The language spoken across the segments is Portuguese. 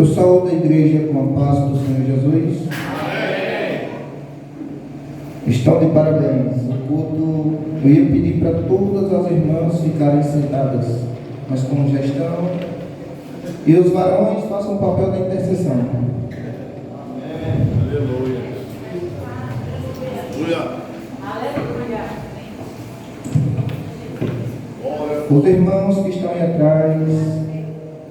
Eu saúdo a igreja com a paz do Senhor Jesus. Amém. Estão de parabéns. O culto, eu ia pedir para todas as irmãs ficarem sentadas, mas como já estão, e os varões façam o papel da intercessão. Amém. Aleluia. Aleluia. Os irmãos que estão aí atrás,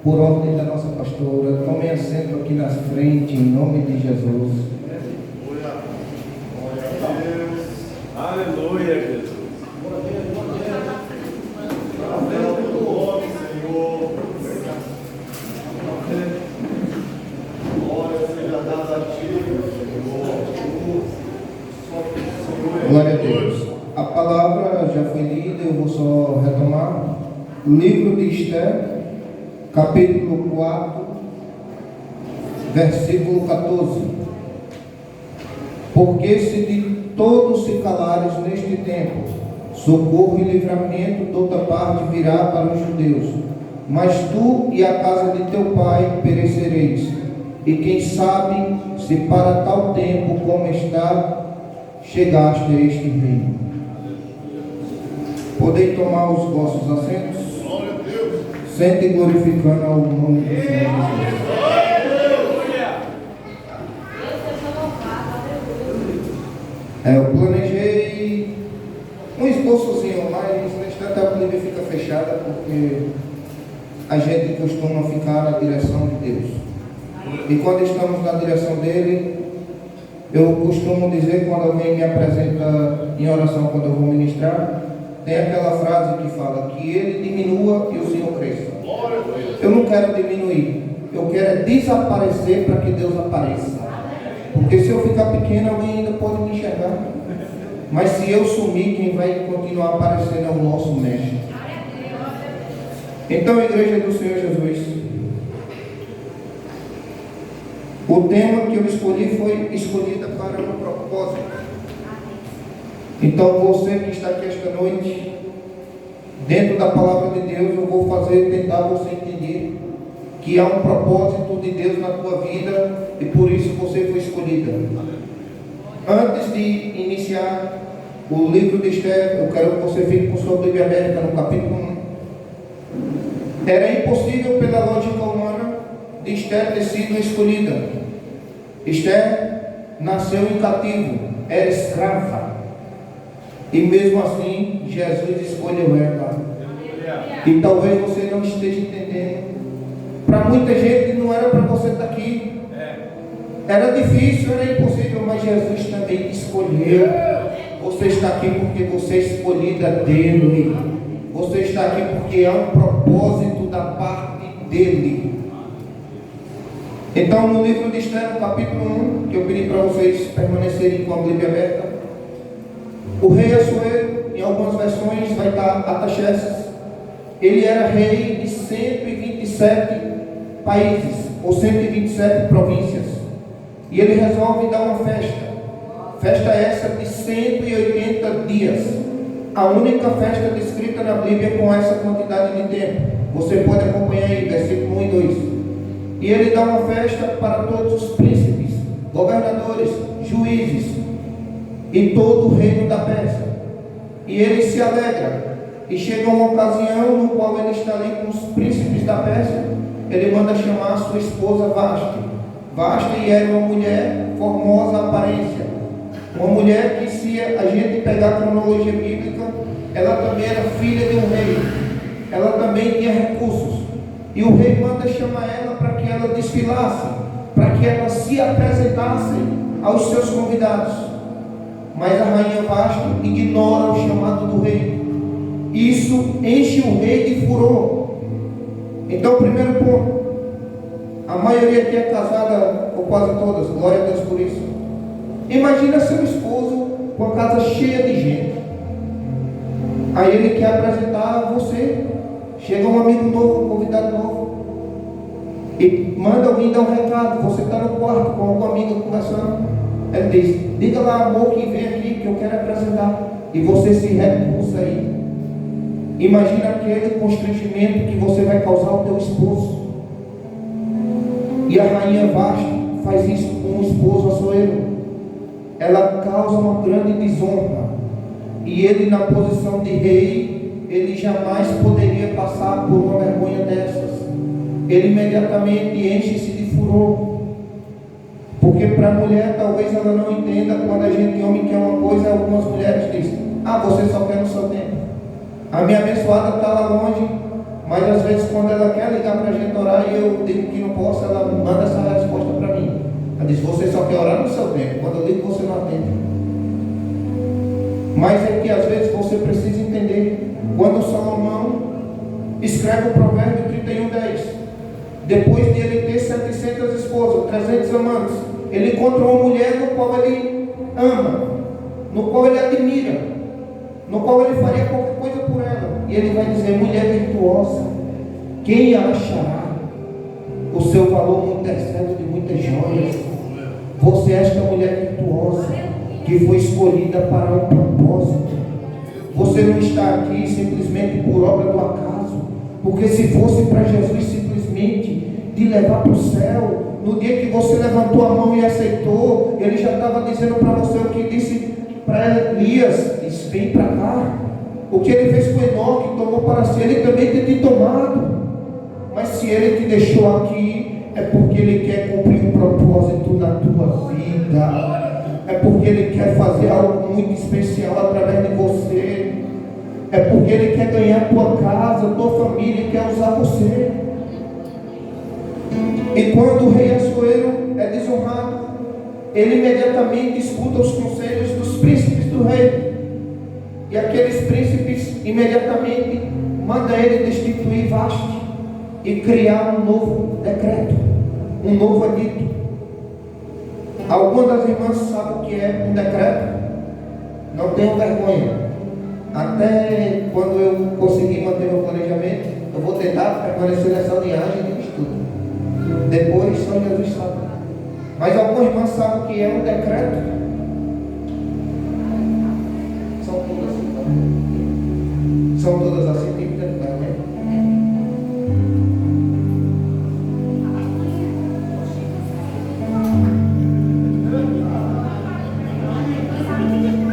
por ordem da nossa pastora, tomem assento aqui na frente, em nome de Jesus. Aleluia, Jesus. Glória a Deus. A palavra já foi lida, eu vou só retomar. Livro de Esther, capítulo 4, versículo 14. Porque se de todos se calares neste tempo, socorro e livramento de outra parte virá para os judeus, mas tu e a casa de teu pai perecereis. E quem sabe se para tal tempo como está chegaste a este reino. Podem tomar os vossos assentos. Sente glorificando ao nome do Senhor Jesus. Eu planejei um esboçozinho, mas no instante a Bíblia fica fechada porque a gente costuma ficar na direção de Deus. E quando estamos na direção dele, eu costumo dizer, quando alguém me apresenta em oração, quando eu vou ministrar, tem aquela frase que fala que ele diminua e o Senhor cresça. Eu não quero diminuir, eu quero desaparecer para que Deus apareça. Porque se eu ficar pequeno, alguém ainda pode me enxergar. Mas se eu sumir, quem vai continuar aparecendo é o nosso mestre. Então, igreja do Senhor Jesus, o tema que eu escolhi foi escolhido para um propósito. Então, você que está aqui esta noite, dentro da palavra de Deus, eu vou tentar você entender que há um propósito de Deus na tua vida e por isso você foi escolhida. Antes de iniciar o livro de Esther, eu quero que você fique com sua Bíblia aberta no capítulo 1. Era impossível pela lógica humana de Esther ter sido escolhida. Esther nasceu em cativo, era escrava. E mesmo assim, Jesus escolheu ela. E talvez você não esteja entendendo. Para muita gente não era para você estar aqui. Era difícil, era impossível, mas Jesus também escolheu. Você está aqui porque você é escolhida dele. Você está aqui porque há um propósito da parte dele. Então, no livro de Esther, no capítulo 1, que eu pedi para vocês permanecerem com a Bíblia aberta, o rei Assuero, em algumas versões, vai estar Artaxerxes. Ele era rei de 127 países, ou 127 províncias. E ele resolve dar uma festa. Festa essa de 180 dias. A única festa descrita na Bíblia com essa quantidade de tempo. Você pode acompanhar aí, versículo 1 e 2. E ele dá uma festa para todos os príncipes, governadores, juízes e todo o reino da Pérsia. E ele se alegra. E chega uma ocasião no qual ele está ali com os príncipes da Pérsia. Ele manda chamar a sua esposa Vasti. Vasti era uma mulher formosa aparência. Uma mulher que, se a gente pegar a cronologia bíblica, ela também era filha de um rei. Ela também tinha recursos. E o rei manda chamar ela para que ela desfilasse, para que ela se apresentasse aos seus convidados. Mas a rainha Vasti ignora o chamado do rei. Isso enche o rei de furor. Então, primeiro ponto, a maioria aqui é casada, ou quase todas, glória a Deus por isso. Imagina seu esposo com a casa cheia de gente. Aí ele quer apresentar você. Chega um amigo novo, um convidado novo, e manda alguém dar um recado. Você está no quarto com alguma amiga conversando. Ele diz: diga lá, amor, que vem aqui que eu quero apresentar. E você se recusa aí. Imagina aquele constrangimento que você vai causar ao teu esposo. E a rainha Vasti faz isso com o esposo Assuero. Ela causa uma grande desonra. E ele, na posição de rei, ele jamais poderia passar por uma vergonha dessas. Ele imediatamente enche-se de furor. Porque para a mulher, talvez ela não entenda quando a gente, homem, quer uma coisa, algumas mulheres dizem: ah, você só quer no seu tempo. A minha abençoada está lá longe, mas às vezes quando ela quer ligar para a gente orar e eu digo que não posso, ela manda essa resposta para mim. Ela diz: você só quer orar no seu tempo. Quando eu digo, você não atende. Mas é que às vezes você precisa entender. Quando Salomão escreve o provérbio 31:10, depois de ele ter 700 esposas, 300 amantes, ele encontra uma mulher no qual ele ama, no qual ele admira, no qual ele faria qualquer coisa por ela. E ele vai dizer: mulher virtuosa, quem achará? O seu valor muito excede de muitas joias. Você é esta mulher virtuosa que foi escolhida para um propósito. Você não está aqui simplesmente por obra do acaso, porque se fosse para Jesus simplesmente de levar para o céu, no dia que você levantou a mão e aceitou, ele já estava dizendo para você o que disse para Elias: vem para cá. O que ele fez com Enoque, tomou para si, ele também tem te tomado. Mas se ele te deixou aqui, é porque ele quer cumprir um propósito na tua vida. É porque ele quer fazer algo muito especial através de você. É porque ele quer ganhar tua casa, tua família, e quer usar você. E quando o rei Assuero é desonrado, ele imediatamente escuta os conselhos dos príncipes do rei. E aqueles príncipes imediatamente mandam ele destituir Vasti e criar um novo decreto, um novo edito. Algumas das irmãs sabem o que é um decreto? Não tenham vergonha. Até quando eu conseguir manter meu planejamento, eu vou tentar permanecer nessa linhagem de estudo. Depois só Jesus sabe. Mas algumas irmãs sabem o que é um decreto? São todas assim, tá? São todas assim, tem que tentar, né?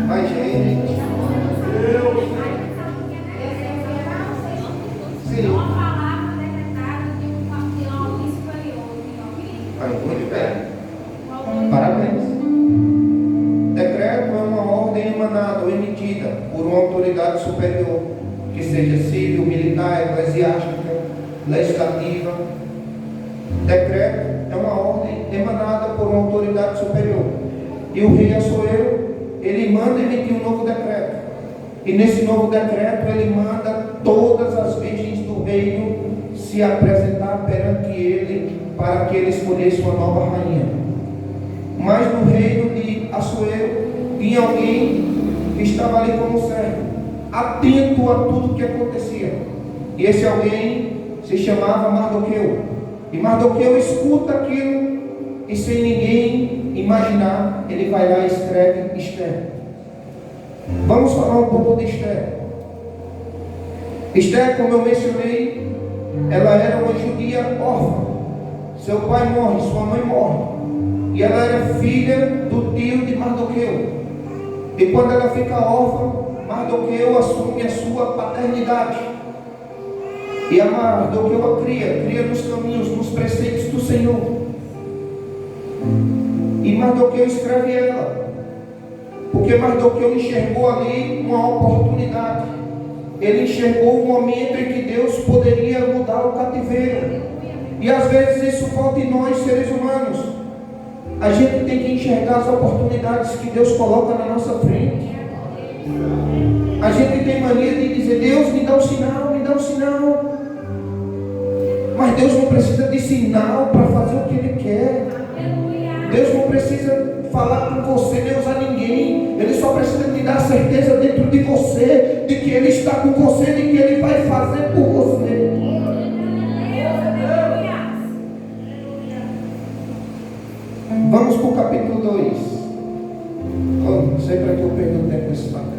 Mas, gente, sim. Aí, muito bem. Parabéns. Decreto é uma ordem emanada ou emitida por uma autoridade superior, que seja civil, militar, eclesiástica, legislativa. Decreto é uma ordem emanada por uma autoridade superior. E o rei Assuero, ele manda emitir um novo decreto. E nesse novo decreto ele manda todas as virgens do reino se apresentar perante ele, para que ele escolhesse uma nova rainha. Mas no reino de Assuero tinha alguém que estava ali como servo, atento a tudo que acontecia. E esse alguém se chamava Mardoqueu. E Mardoqueu escuta aquilo e, sem ninguém imaginar, ele vai lá e escreve Esther. Vamos falar um pouco de Esther. Esther, como eu mencionei, ela era uma judia órfã. Seu pai morre, sua mãe morre. E ela era filha do tio de Mardoqueu. E quando ela fica órfã, Mardoqueu assume a sua paternidade. E a Mardoqueu a cria nos caminhos, nos preceitos do Senhor. E Mardoqueu escreve ela, porque Mardoqueu enxergou ali uma oportunidade. Ele enxergou um momento em que Deus poderia mudar o cativeiro. E às vezes isso falta em nós, seres humanos. A gente tem que enxergar as oportunidades que Deus coloca na nossa frente. A gente tem mania de dizer: Deus, me dá um sinal, me dá um sinal. Mas Deus não precisa de sinal para fazer o que Ele quer. Deus não precisa falar com você, nem usar ninguém. Ele só precisa te dar certeza dentro de você, de que Ele está com você, de que Ele vai fazer por você. Vamos para o capítulo 2. Não sei para que eu perdi o tempo nesse papel.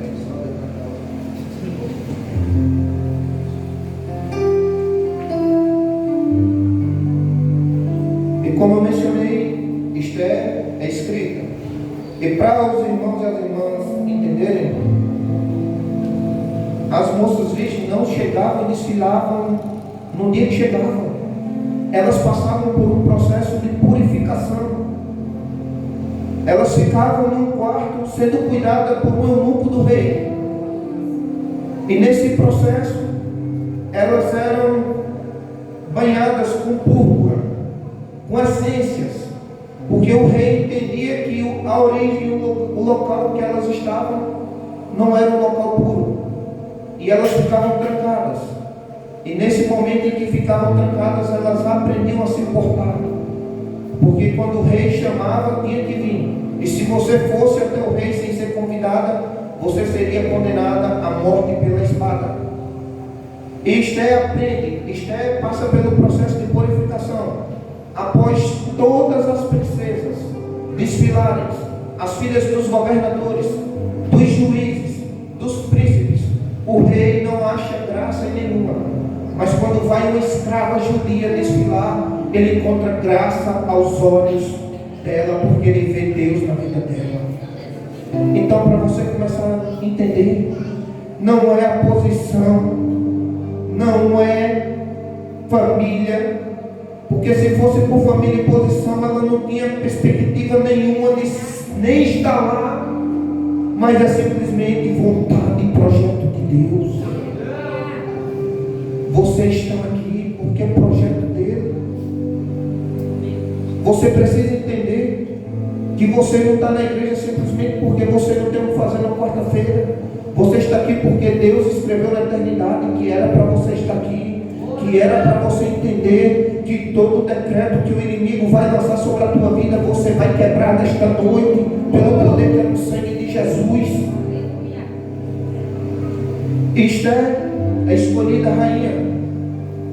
E como eu mencionei, Esther é escrita. E para os irmãos e as irmãs entenderem, as moças virgens não chegavam e desfilavam no dia que chegavam. Elas passavam por um processo de purificação. Elas ficavam num quarto sendo cuidadas por um eunuco do rei. E nesse processo, elas eram banhadas com púrpura, com essências, porque o rei entendia que a origem, o local que elas estavam, não era um local puro. E elas ficavam trancadas. E nesse momento em que ficavam trancadas, elas aprendiam a se portar. Porque quando o rei chamava, tinha que vir. E se você fosse até o rei sem ser convidada, você seria condenada à morte pela espada. E Esther aprende, Esther passa pelo processo de purificação. Após todas as princesas desfilarem, as filhas dos governadores, dos juízes, dos príncipes, o rei não acha graça nenhuma. Mas quando vai uma escrava judia desfilar, ele encontra graça aos olhos dela, porque ele vê Deus na vida dela. Então, para você começar a entender, não é a posição, não é família, porque se fosse por família e posição, ela não tinha perspectiva nenhuma de nem estar lá, mas é simplesmente vontade e projeto de Deus. Você está aqui porque é projeto dele. Você precisa entender que você não está na igreja simplesmente porque você não tem o que fazer na quarta-feira. Você está aqui porque Deus escreveu na eternidade que era para você estar aqui, que era para você entender que todo decreto que o inimigo vai lançar sobre a tua vida, você vai quebrar nesta noite, pelo poder que é no sangue de Jesus. Esther é escolhida rainha.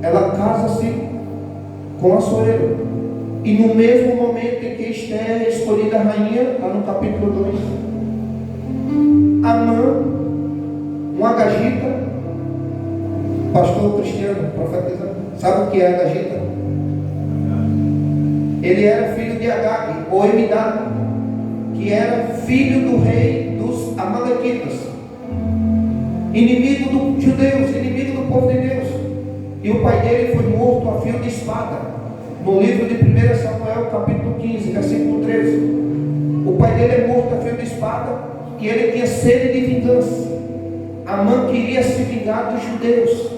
Ela casa-se com Assuero. E no mesmo momento em que Esther é escolhida rainha, está no capítulo 2, Amã, um agagita, pastor cristiano, profeta, sabe o que é agagita? Ele era filho de Agag, ou Emidá, que era filho do rei dos Amalequitas, inimigo dos judeus, inimigo do povo de Deus. E o pai dele foi morto a fio de espada. No livro de 1 Samuel, capítulo 15, versículo 13. O pai dele é morto a fio de espada e ele tinha sede de vingança. Amã queria se vingar dos judeus.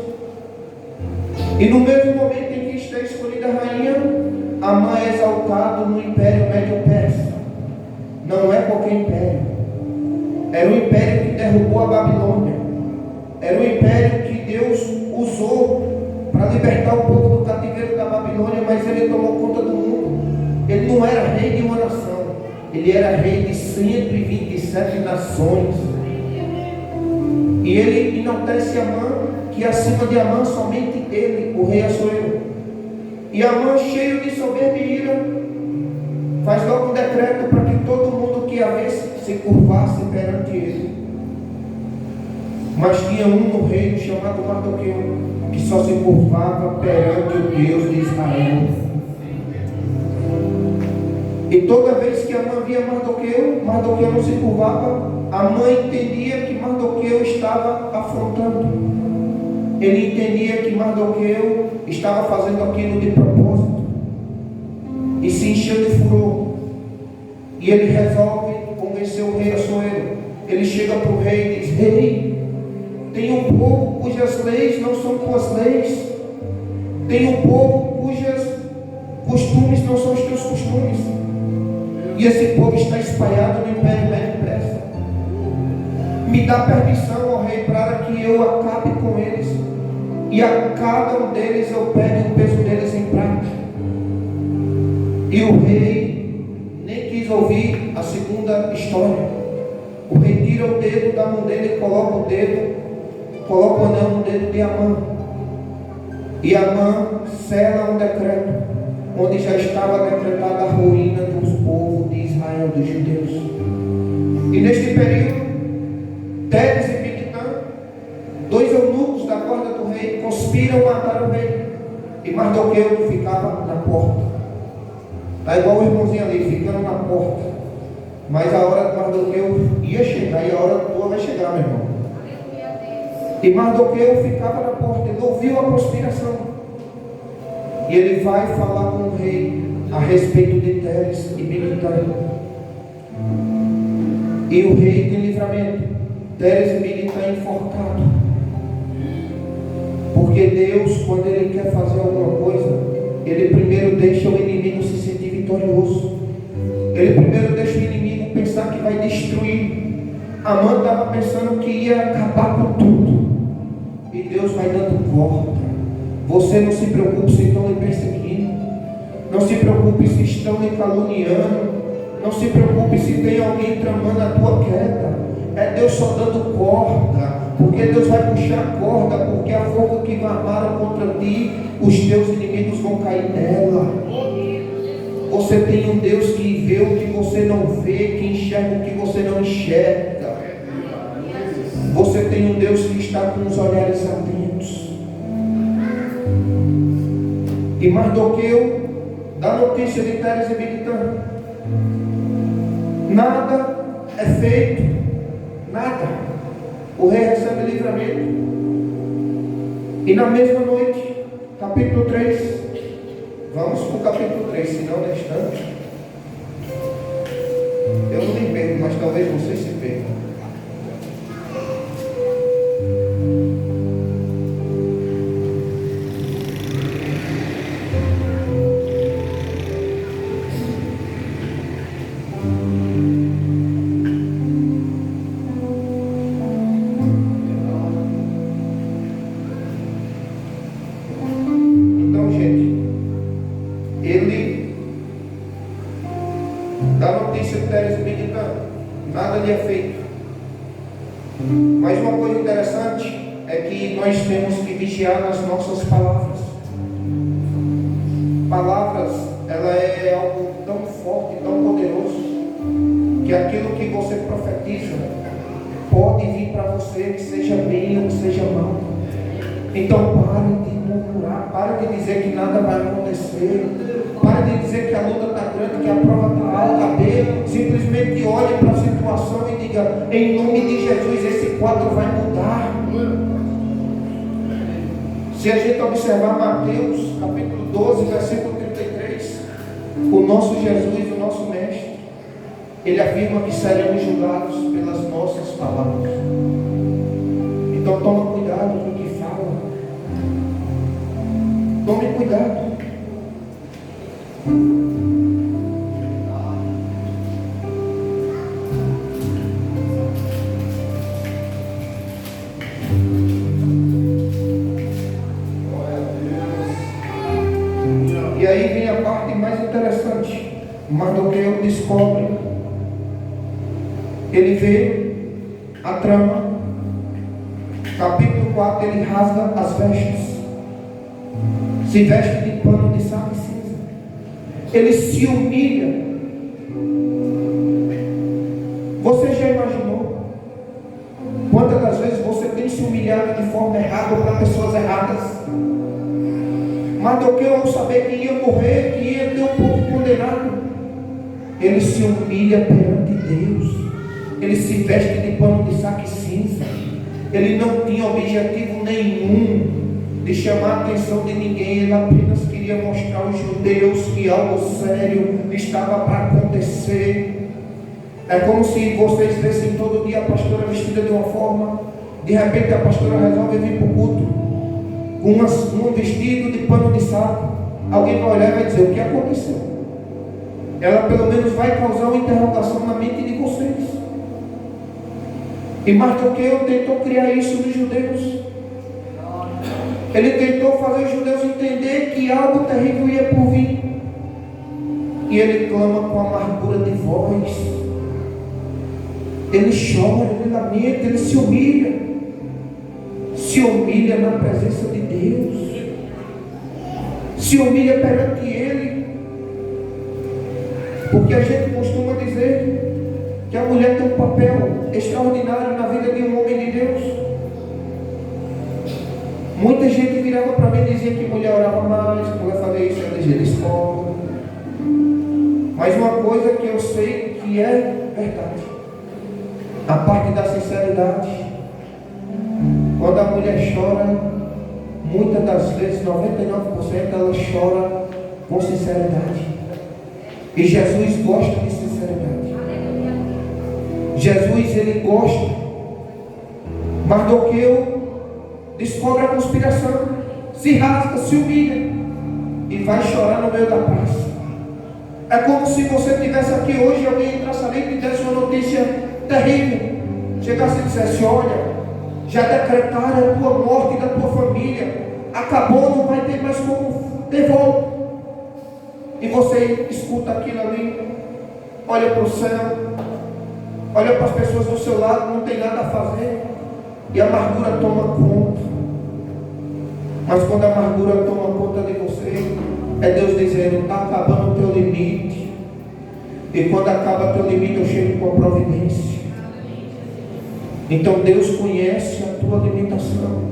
E no mesmo momento em que está escolhida a rainha, Amã é exaltado no império médio-persa. Não é qualquer império. Era o império que derrubou a Babilônia. Era o império que Deus usou para libertar o povo do cativeiro da Babilônia, mas ele tomou conta do mundo. Ele não era rei de uma nação, ele era rei de 127 nações. E ele enaltece Amã, que acima de Amã somente ele, o rei Assuero. E Amã, cheio de soberba e ira, faz logo um decreto para que todo mundo que a visse se curvasse perante ele. Mas tinha um no reino chamado Mardoqueu, que só se curvava perante o Deus de Israel. E toda vez que Amã via Mardoqueu, Mardoqueu não se curvava. Amã entendia que Mardoqueu estava afrontando. Ele entendia que Mardoqueu estava fazendo aquilo de propósito. E se encheu de furor. E ele resolve convencer o rei Assuero. Ele chega para o rei e diz: rei, tem um povo cujas leis não são tuas leis. Tem um povo cujos costumes não são os teus costumes. E esse povo está espalhado no Império Médio-Persa. Me dá permissão, ó rei, para que eu acabe com eles. E a cada um deles eu pegue o peso deles em prata. E o rei nem quis ouvir a segunda história. O rei tira o dedo da mão dele e coloca o anel no dedo de Amã. E Amã sela um decreto, onde já estava decretada a ruína dos povos de Israel, dos judeus. E neste período, Teres e Bigtã, dois eunucos da guarda do rei, conspiram matar o rei. E Mardoqueu ficava na porta. Está igual o irmãozinho ali, ficando na porta. Mas a hora de Mardoqueu ia chegar, e a hora tua vai chegar, meu irmão. E Mardoqueu ficava na porta, ele ouviu a conspiração. E ele vai falar com o rei a respeito de Teres e Bigtã. E o rei tem livramento. Teres e Bigtã enforcado. Porque Deus, quando Ele quer fazer alguma coisa, Ele primeiro deixa o inimigo se sentir vitorioso. Ele primeiro deixa o inimigo pensar que vai destruir. Amã estava pensando que ia acabar com tudo. E Deus vai dando corda. Você não se preocupe se estão lhe perseguindo. Não se preocupe se estão lhe caluniando. Não se preocupe se tem alguém tramando a tua queda. É Deus só dando corda. Porque Deus vai puxar a corda. Porque a força que armaram contra ti, os teus inimigos vão cair nela. Você tem um Deus que vê o que você não vê, que enxerga o que você não enxerga. Você tem um Deus que está com os olhares atentos. E Mardoqueu dá notícia de Teres e Bigtã. Nada é feito, nada. O rei recebe livramento. E na mesma noite, capítulo 3, vamos para o capítulo 3, senão não é instante. Eu não me perco, mas talvez vocês se percam. Nada lhe é feito. Mas uma coisa interessante é que nós temos que vigiar nas nossas palavras. Palavras, ela é algo tão forte, tão poderoso, que aquilo que você profetiza pode vir para você, que seja bem ou que seja mal. Então pare de murmurar, pare de dizer que nada vai acontecer, pare de dizer que a luta está grande, que a prova está alta. Simplesmente olhe para a situação e diga: em nome de Jesus, esse quadro vai mudar. Se a gente observar Mateus capítulo 12, versículo 33, o nosso Jesus, o nosso mestre, ele afirma que seremos julgados pelas nossas palavras. Então toma cuidado com o que fala. Tome cuidado. E aí vem a parte mais interessante. Mardoqueu descobre, ele vê a trama. Capítulo 4, ele rasga as vestes, se veste de pano de saco e cinza, ele se humilha. Você já imaginou quantas das vezes você tem se humilhado de forma errada ou para pessoas erradas? Mardoqueu, ao saber que ia morrer, que ia ter um povo condenado, ele se humilha perante Deus. Ele se veste de pano de saco e cinza. Ele não tinha objetivo nenhum de chamar a atenção de ninguém. Ele apenas queria mostrar aos judeus que algo sério estava para acontecer. É como se vocês vissem todo dia a pastora vestida de uma forma, de repente a pastora resolve vir para o culto com um vestido de pano de saco. Alguém vai olhar e vai dizer: o que aconteceu? Ela pelo menos vai causar uma interrogação na mente de vocês. E Mardoqueu tentou criar isso nos judeus. Ele tentou fazer os judeus entender que algo terrível ia por vir. E ele clama com amargura de voz. Ele chora, ele lamenta, ele se humilha. Se humilha na presença de Deus. Se humilha perante Ele. Porque a gente costuma dizer que a mulher tem um papel extraordinário na vida de um homem de Deus. Muita gente virava para mim e dizia que mulher orava mais, que mulher fazia isso, ela dizia de escola. Mas uma coisa que eu sei que é verdade, a parte da sinceridade, quando a mulher chora, muitas das vezes, 99%, ela chora com sinceridade. E Jesus gosta de sinceridade. Jesus, ele gosta. Mardoqueu descobre a conspiração, se rasga, se humilha e vai chorar no meio da praça. É como se você estivesse aqui hoje e alguém entrasse ali e desse uma notícia terrível, chegasse e dissesse: olha, já decretaram a tua morte da tua família, acabou, não vai ter mais como ter volta. E você escuta aquilo ali, olha para o céu, olha para as pessoas do seu lado, não tem nada a fazer, e a amargura toma conta. Mas quando a amargura toma conta de você, é Deus dizendo: está acabando o teu limite. E quando acaba o teu limite, eu chego com a providência. Então Deus conhece a tua limitação.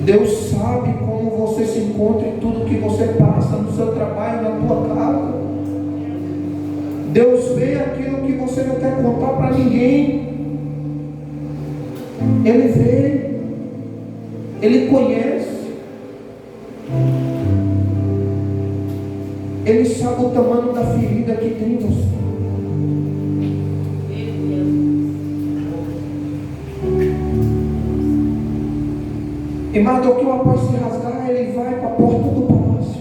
Deus sabe como você se encontra em tudo que você passa, no seu trabalho, na tua casa. Deus vê aquilo que você não quer contar para ninguém. Ele vê, Ele conhece, Ele sabe o tamanho da ferida que tem em você. E Mardoqueu, após se rasgar, ele vai para a porta do palácio.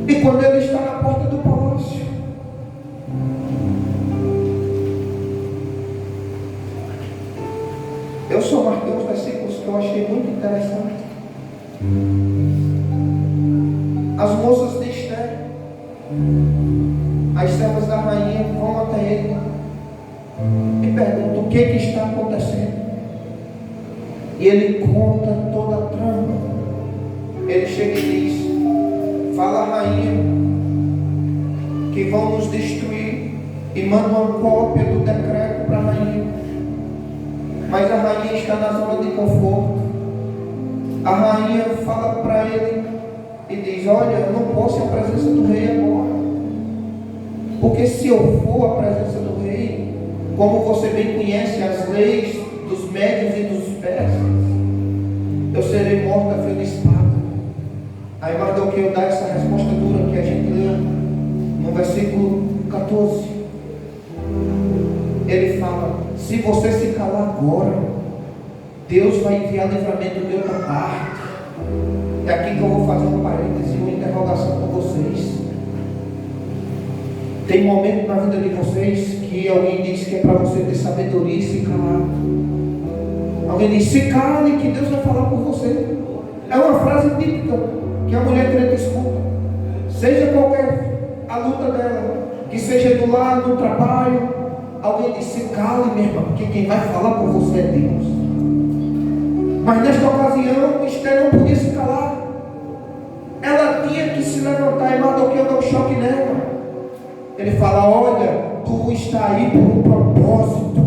E quando ele está na porta do palácio, eu só marquei uns versículos que eu achei muito interessantes. As moças de Esther, as servas da rainha, vão até ele e perguntam: o que está acontecendo? E ele conta toda a trama. Ele chega e diz: fala a rainha que vão nos destruir, e manda uma cópia do decreto para a rainha. Mas a rainha está na zona de conforto. A rainha fala para ele e diz: olha, eu não posso ir à presença do rei agora, porque se eu for à presença do rei, como você bem conhece as leis dos médios e dos persas, eu serei morta a fio de espada. Aí Mardoqueu dá essa resposta dura que a gente leu no versículo 14. Ele fala: se você se calar agora, Deus vai enviar livramento de outra parte. É aqui que eu vou fazer um parêntese, uma interrogação com vocês. Tem momento na vida de vocês que alguém diz que é para você ter sabedoria e se calar. Alguém diz: se cale que Deus vai falar por você. É uma frase típica que a mulher crente escuta. Seja qualquer a luta dela, que seja do lar, do trabalho, alguém diz: se cale, meu irmão, porque quem vai falar por você é Deus. Mas nesta ocasião, Esther não podia se calar. Ela tinha que se levantar, e Mardoqueu dá um choque nela. Ele fala: olha, tu está aí por um propósito.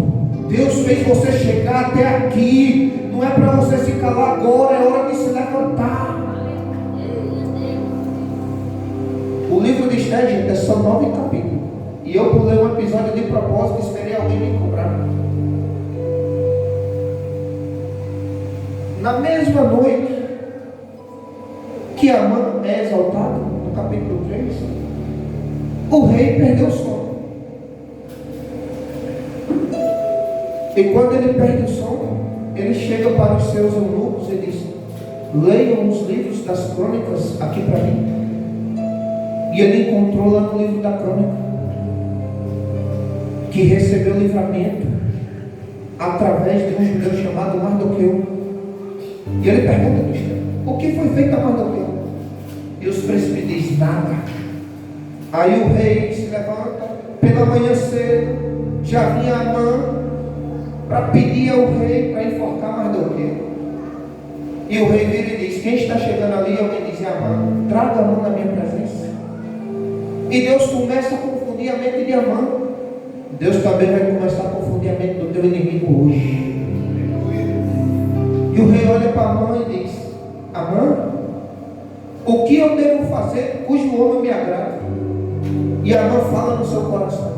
Deus fez você chegar até aqui. Não é para você se calar agora, é hora de se levantar. O livro de Esther, gente, é só 9 capítulos. E eu pulei um episódio de propósito e esperei alguém me cobrar. Na mesma noite que Amã é exaltado, no capítulo 3, o rei perdeu o sono. E quando ele perde o sono, ele chega para os seus eunucos e diz: leiam os livros das crônicas aqui para mim. E ele encontrou lá no livro da crônica que recebeu livramento através de um judeu chamado Mardoqueu. E ele pergunta: o que foi feito a Mardoqueu? E os príncipes dizem: nada. Aí o rei se levanta, pela manhã cedo, já vinha Amã para pedir ao rei para enforcar Mardoqueu. E o rei vira e diz: quem está chegando ali? Alguém diz: Amã, traga Amã na minha presença. E Deus começa a confundir a mente de Amã. Deus também vai começar a confundir a mente do teu inimigo hoje. E o rei olha para Amã e diz: Amã, O que eu devo fazer cujo homem me agrada? E Amã fala no seu coração: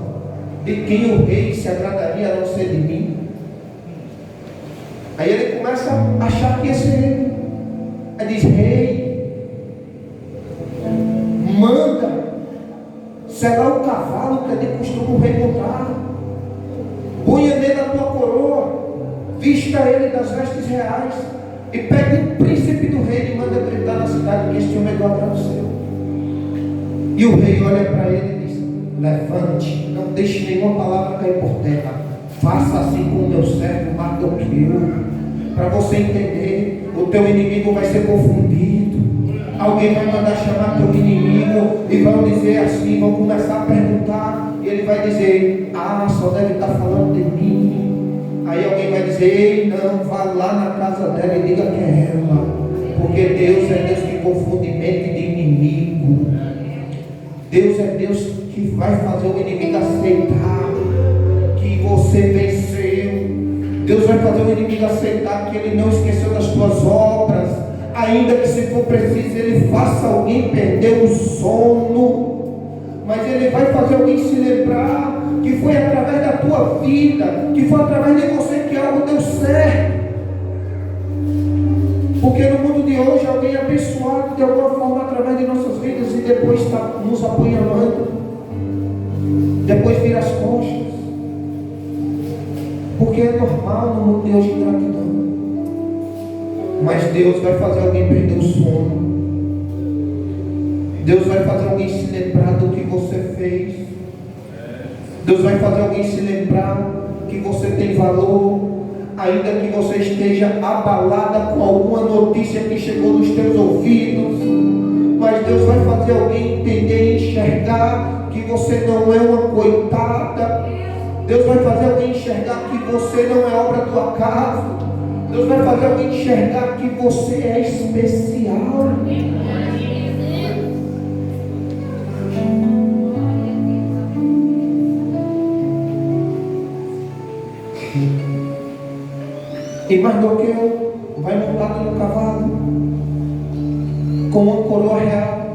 de quem o rei se agradaria a não ser de mim? Aí ele começa a achar que esse rei. Aí diz: rei, manda selar o cavalo que é de costume o rei montar, punha nele a tua coroa, vista ele das vestes reais, e pega o príncipe do rei e manda gritar na cidade que este homem é do agrado seu. E o rei olha para ele e diz: levante, não deixe nenhuma palavra cair por terra, faça assim com o meu servo Mardoqueu. Para você entender, o teu inimigo vai ser confundido. Alguém vai mandar chamar teu inimigo e vão dizer assim, vão começar a perguntar, e ele vai dizer: ah, só deve estar falando de mim. Aí alguém vai dizer: ei, não, vá lá na casa dela e diga que é ela, porque Deus é Deus que confunde mente de inimigo. Deus é Deus que vai fazer o inimigo aceitar que você venceu. Deus vai fazer o inimigo aceitar que ele não esqueceu das tuas obras, ainda que se for preciso ele faça alguém perder o sono, mas ele vai fazer alguém se lembrar que foi através da tua vida, que foi através de você que algo deu certo. Porque no mundo de hoje alguém é abençoado de alguma forma através de nossas vidas e depois está nos apunhalando, depois vira as costas, porque é normal no mundo de hoje ingratidão. Mas Deus vai fazer alguém perder o sono. Deus vai fazer alguém se lembrar do que você fez. Deus vai fazer alguém se lembrar que você tem valor, ainda que você esteja abalada com alguma notícia que chegou nos teus ouvidos. Mas Deus vai fazer alguém entender e enxergar que você não é uma coitada. Deus vai fazer alguém enxergar que você não é obra do acaso. Deus vai fazer alguém enxergar que você é especial. E Mardoqueu vai montado no cavalo, com uma coroa real,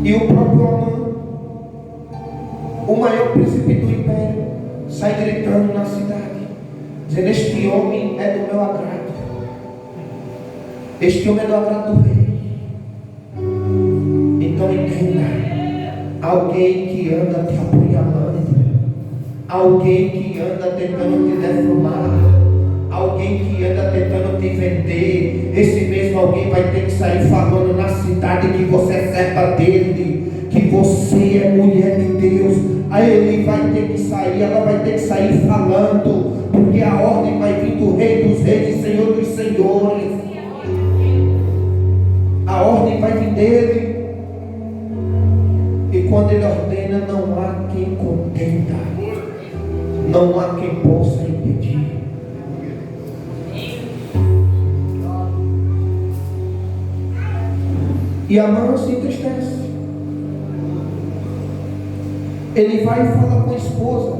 e o próprio Amã, o maior príncipe do império, sai gritando na cidade, dizendo: este homem é do meu agrado, este homem é do agrado do rei. Então entenda: alguém que anda te apunhalando, alguém que anda tentando te defamar, alguém que anda tentando te vender, esse mesmo alguém vai ter que sair falando na cidade que você é serva dele, que você é mulher de Deus. Aí ele vai ter que sair, ela vai ter que sair falando, porque a ordem vai vir do Rei dos Reis e Senhor dos Senhores. A ordem vai vir dele. E quando ele ordena, não há quem contenda, não há quem possa impedir. E Amã se entristece. Ele vai e fala com a esposa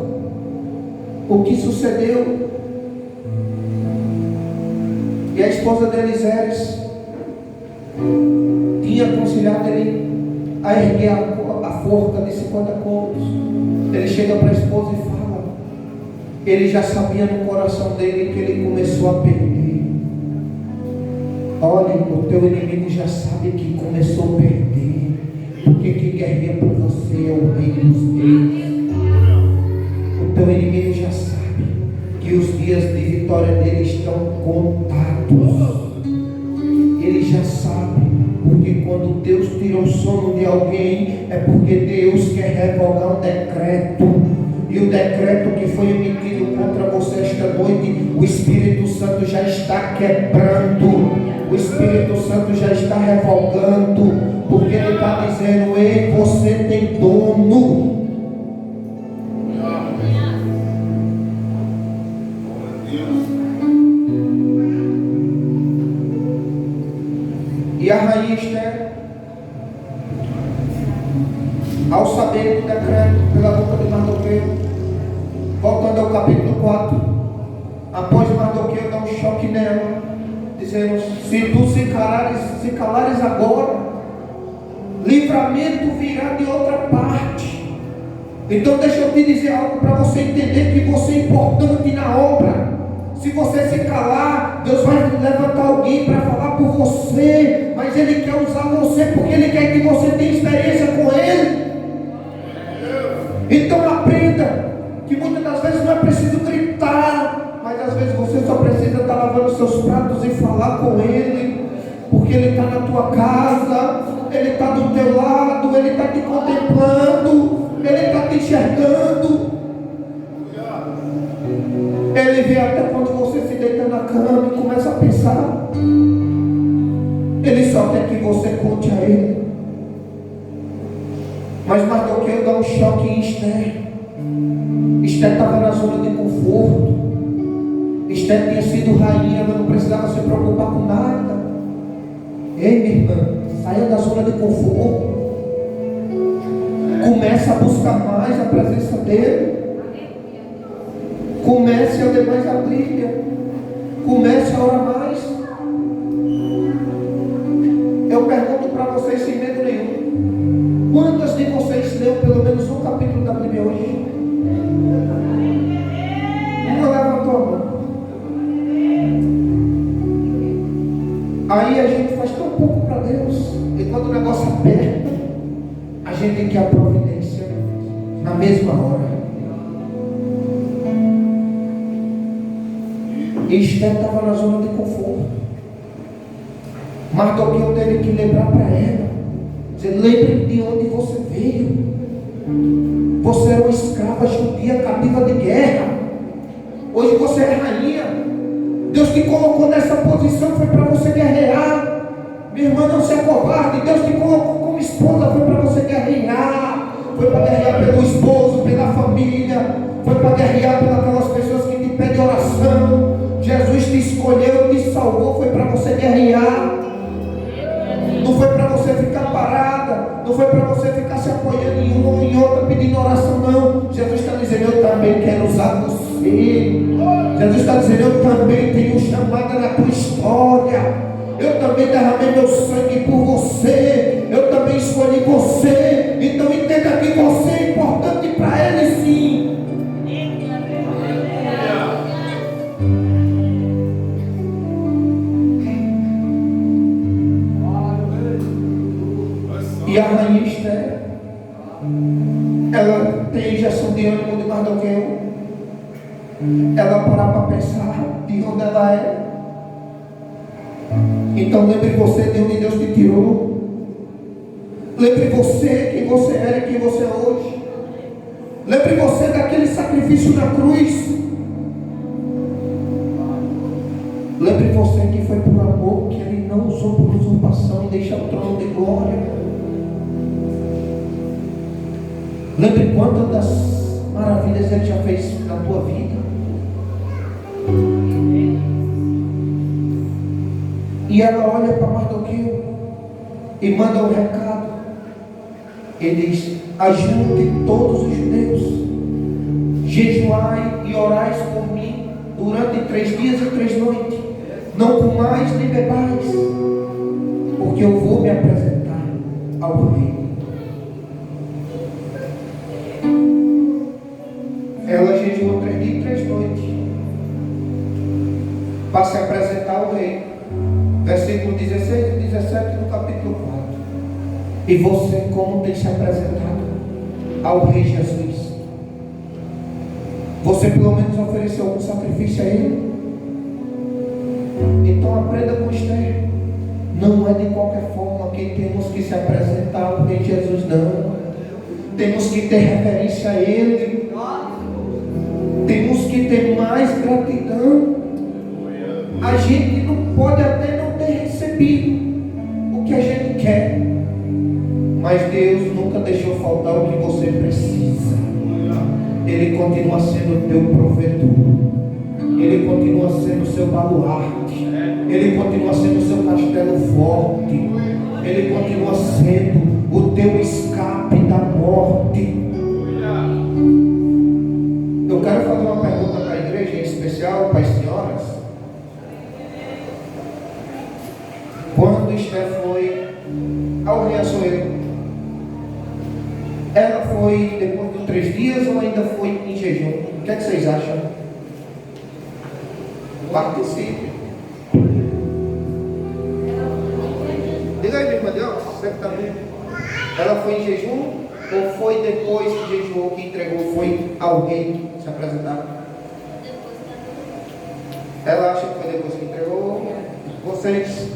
o que sucedeu. E a esposa dele, Zeres, tinha aconselhado ele a erguer a forca de 50 cômodos. Ele chega para a esposa e fala. Ele já sabia no coração dele que ele começou a perder. Olha, o teu inimigo já sabe que começou a perder, porque quem guerreia por você é o Rei dos Reis. O teu inimigo já sabe que os dias de vitória dele estão contados. Ele já sabe, porque quando Deus tira o sono de alguém, é porque Deus quer revogar um decreto. E o decreto que foi emitido contra você esta noite, o Espírito Santo já está quebrando. O Espírito Santo já está revogando, porque ele está dizendo: ei, você tem dono. E a rainha Esther, ao saber do decreto pela boca de Mardoqueu, voltando ao capítulo 4, após Mardoqueu dar um choque nela, dizendo: se tu se calares agora, livramento virá de outra parte. Então deixa eu te dizer algo para você entender que você é importante na obra. Se você se calar, Deus vai levantar alguém para falar por você, mas Ele quer usar você porque Ele quer que você tenha experiência com Ele. Então aprenda que muitas das vezes não é preciso gritar, mas às vezes você só precisa estar lavando seus pratos e falar com Ele, porque Ele está na tua casa, Ele está do teu lado, Ele está te contemplando, Ele está te enxergando. Ele vê até quando você se deita na cama e começa a pensar. Ele só quer que você conte a Ele. Mas Mardoqueu dá um choque em Esther. Esther estava na zona de conforto. Esther tinha sido rainha, ela não precisava se preocupar com nada. Ei, minha irmã, saia da zona de conforto. Comece a buscar mais a presença dEle. Comece a ler mais a Bíblia. Comece a orar mais. Eu pergunto para vocês sem medo nenhum: quantas de vocês leu pelo menos um capítulo da Bíblia hoje? Uma levantou a mão. Aí a gente faz tão pouco para Deus, e quando o negócio aperta, a gente quer a providência na mesma hora. Esther estava na zona de conforto. Mardoqueu teve que lembrar para ela, dizer: lembre de onde você veio. Você era uma escrava judia cativa de guerra. Hoje você é rainha. Deus te colocou nessa posição, foi para você guerrear. Minha irmã, não se acovarde. Deus te colocou como esposa, foi para você guerrear. Foi para guerrear pelo esposo, pela família. Foi para guerrear pelas pessoas que te pedem oração. Jesus te escolheu, te salvou, foi para você guerrear. Não foi para você ficar parada. Não foi para você ficar se apoiando em uma ou em outra pedindo oração, não. Jesus está dizendo: eu também quero usar você. Jesus está dizendo: eu também tenho chamada na tua história. Eu também derramei meu sangue por você. Eu também escolhi você. Então entenda que você é importante para Ele, sim. E a rainha Esther, ela tem injeção de ânimo de Mardoqueu. Ela parar para pensar de onde ela é. Então lembre você de onde Deus te tirou. Lembre você quem você era e quem você é hoje. Lembre você daquele sacrifício na cruz. Lembre você que foi por amor que Ele não usou por usurpação e deixa o trono de glória. Lembre quantas das maravilhas Ele já fez na tua vida. E ela olha para Mardoqueu e manda um recado. Ele diz: ajunte todos os judeus, jejuai e orais por mim durante 3 dias e 3 noites. Não comais nem bebais, porque eu vou me apresentar ao rei. Ela jejuou 3 dias e 3 noites para se apresentar ao rei. Versículo 16 e 17 do capítulo 4. E você, como tem se apresentado ao rei Jesus? Você pelo menos ofereceu algum sacrifício a Ele? Então aprenda com Esther. Não é de qualquer forma que temos que se apresentar ao rei Jesus, não. Temos que ter referência a Ele. Temos que ter mais gratidão. A gente não pode até não ter recebido o que a gente quer, mas Deus nunca deixou faltar o que você precisa. Ele continua sendo o teu provedor. Ele continua sendo o seu baluarte. Ele continua sendo o seu castelo forte. Ele continua sendo o teu escape da morte. Eu quero fazer uma pergunta para a igreja, em especial para as senhoras. quando Esther foi ao rei Assuero, ela foi depois de 3 dias ou ainda foi em jejum? O que é que vocês acham? Participe. Diga aí, minha irmã Deus, você que está vendo. Ela foi em jejum ou foi depois que jejuou, que entregou, foi ao rei se apresentar? Ela acha que foi depois que entregou. Vocês?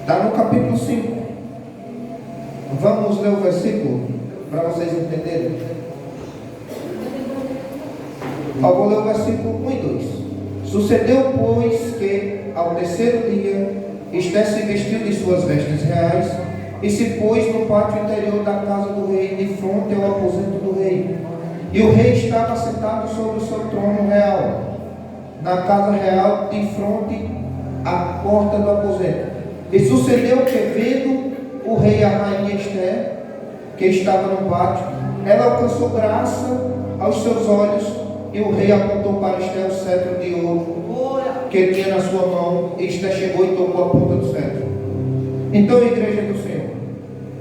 Está no capítulo 5. Vamos ler o versículo para vocês entenderem. Eu vou ler o versículo 1 e 2. Sucedeu, pois, que ao terceiro dia Esther se vestiu de suas vestes reais e se pôs no pátio interior da casa do rei, de fronte ao aposento do rei. E o rei estava sentado sobre o seu trono real, na casa real, de fronte à porta do aposento. E sucedeu que, vendo o rei a rainha Esther, que estava no pátio, ela alcançou graça aos seus olhos, e o rei apontou para Esther o cetro de ouro que tinha na sua mão, e Esther chegou e tocou a ponta do cetro. Então, igreja do Senhor,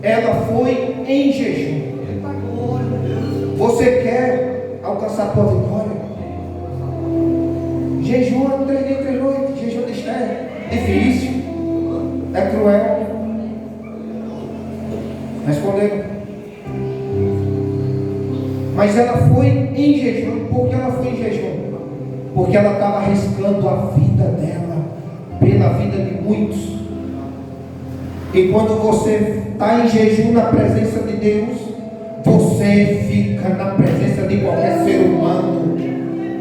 ela foi em jejum. Você quer alcançar a tua vitória? Jejum 3 dias e 3 noites. Jejum de Esther. Difícil. É cruel. Responderam. Mas ela foi em jejum. Por que ela foi em jejum? Porque ela estava arriscando a vida dela pela vida de muitos. E quando você está em jejum na presença de Deus, você fica na presença de qualquer ser humano,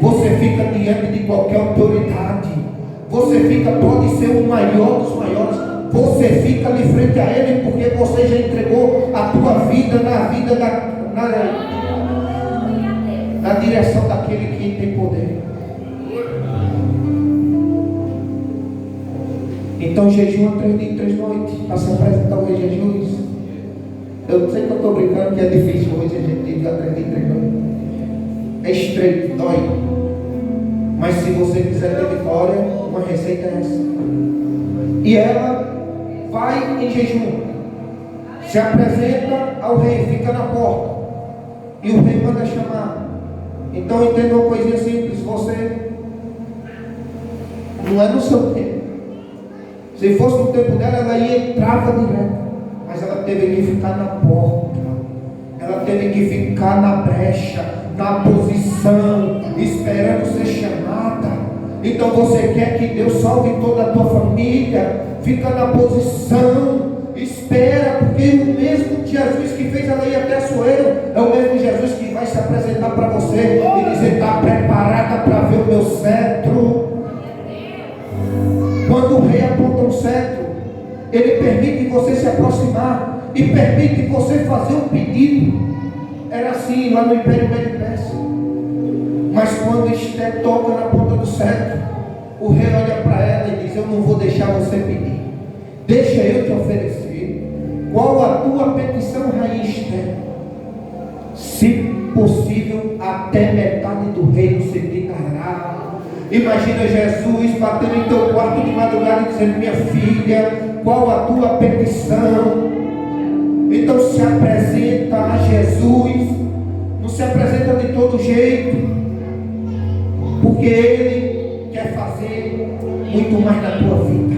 você fica diante de qualquer autoridade, você fica, pode ser o maior dos maiores, você fica de frente a Ele, porque você já entregou a tua vida na direção daquele que tem poder. Então jejum 3 dias e 3 noites para se apresentar ao rei Jesus. Eu sei que eu estou brincando, que é difícil hoje a gente dizer 3 dias e 3 noites. É estreito, dói. Mas se você quiser ter vitória, uma receita é essa. E ela vai em jejum, se apresenta ao rei, fica na porta, e o rei manda chamar. Então entenda uma coisinha simples: você não é no seu tempo. Se fosse no tempo dela, ela ia entrava direto, mas ela teve que ficar na porta, ela teve que ficar na brecha, na posição, esperando ser chamada. Então você quer que Deus salve toda a tua família? Fica na posição, espera, porque o mesmo Jesus que fez ela ir até Assuero é o mesmo Jesus que vai se apresentar para você e dizer: está preparada para ver o meu cetro? Quando o rei aponta um cetro, ele permite você se aproximar e permite você fazer um pedido. Era assim lá no Império Medo-Persa. Mas quando Esther toca na ponta do cetro, o rei olha para ela e diz: eu não vou deixar você pedir, deixa eu te oferecer. Qual a tua petição, rainha Esther? Se possível, até metade do reino se te dará. Imagina Jesus batendo em teu quarto de madrugada e dizendo: minha filha, qual a tua petição? Então se apresenta a Jesus. Não se apresenta de todo jeito, porque Ele quer fazer muito mais na tua vida.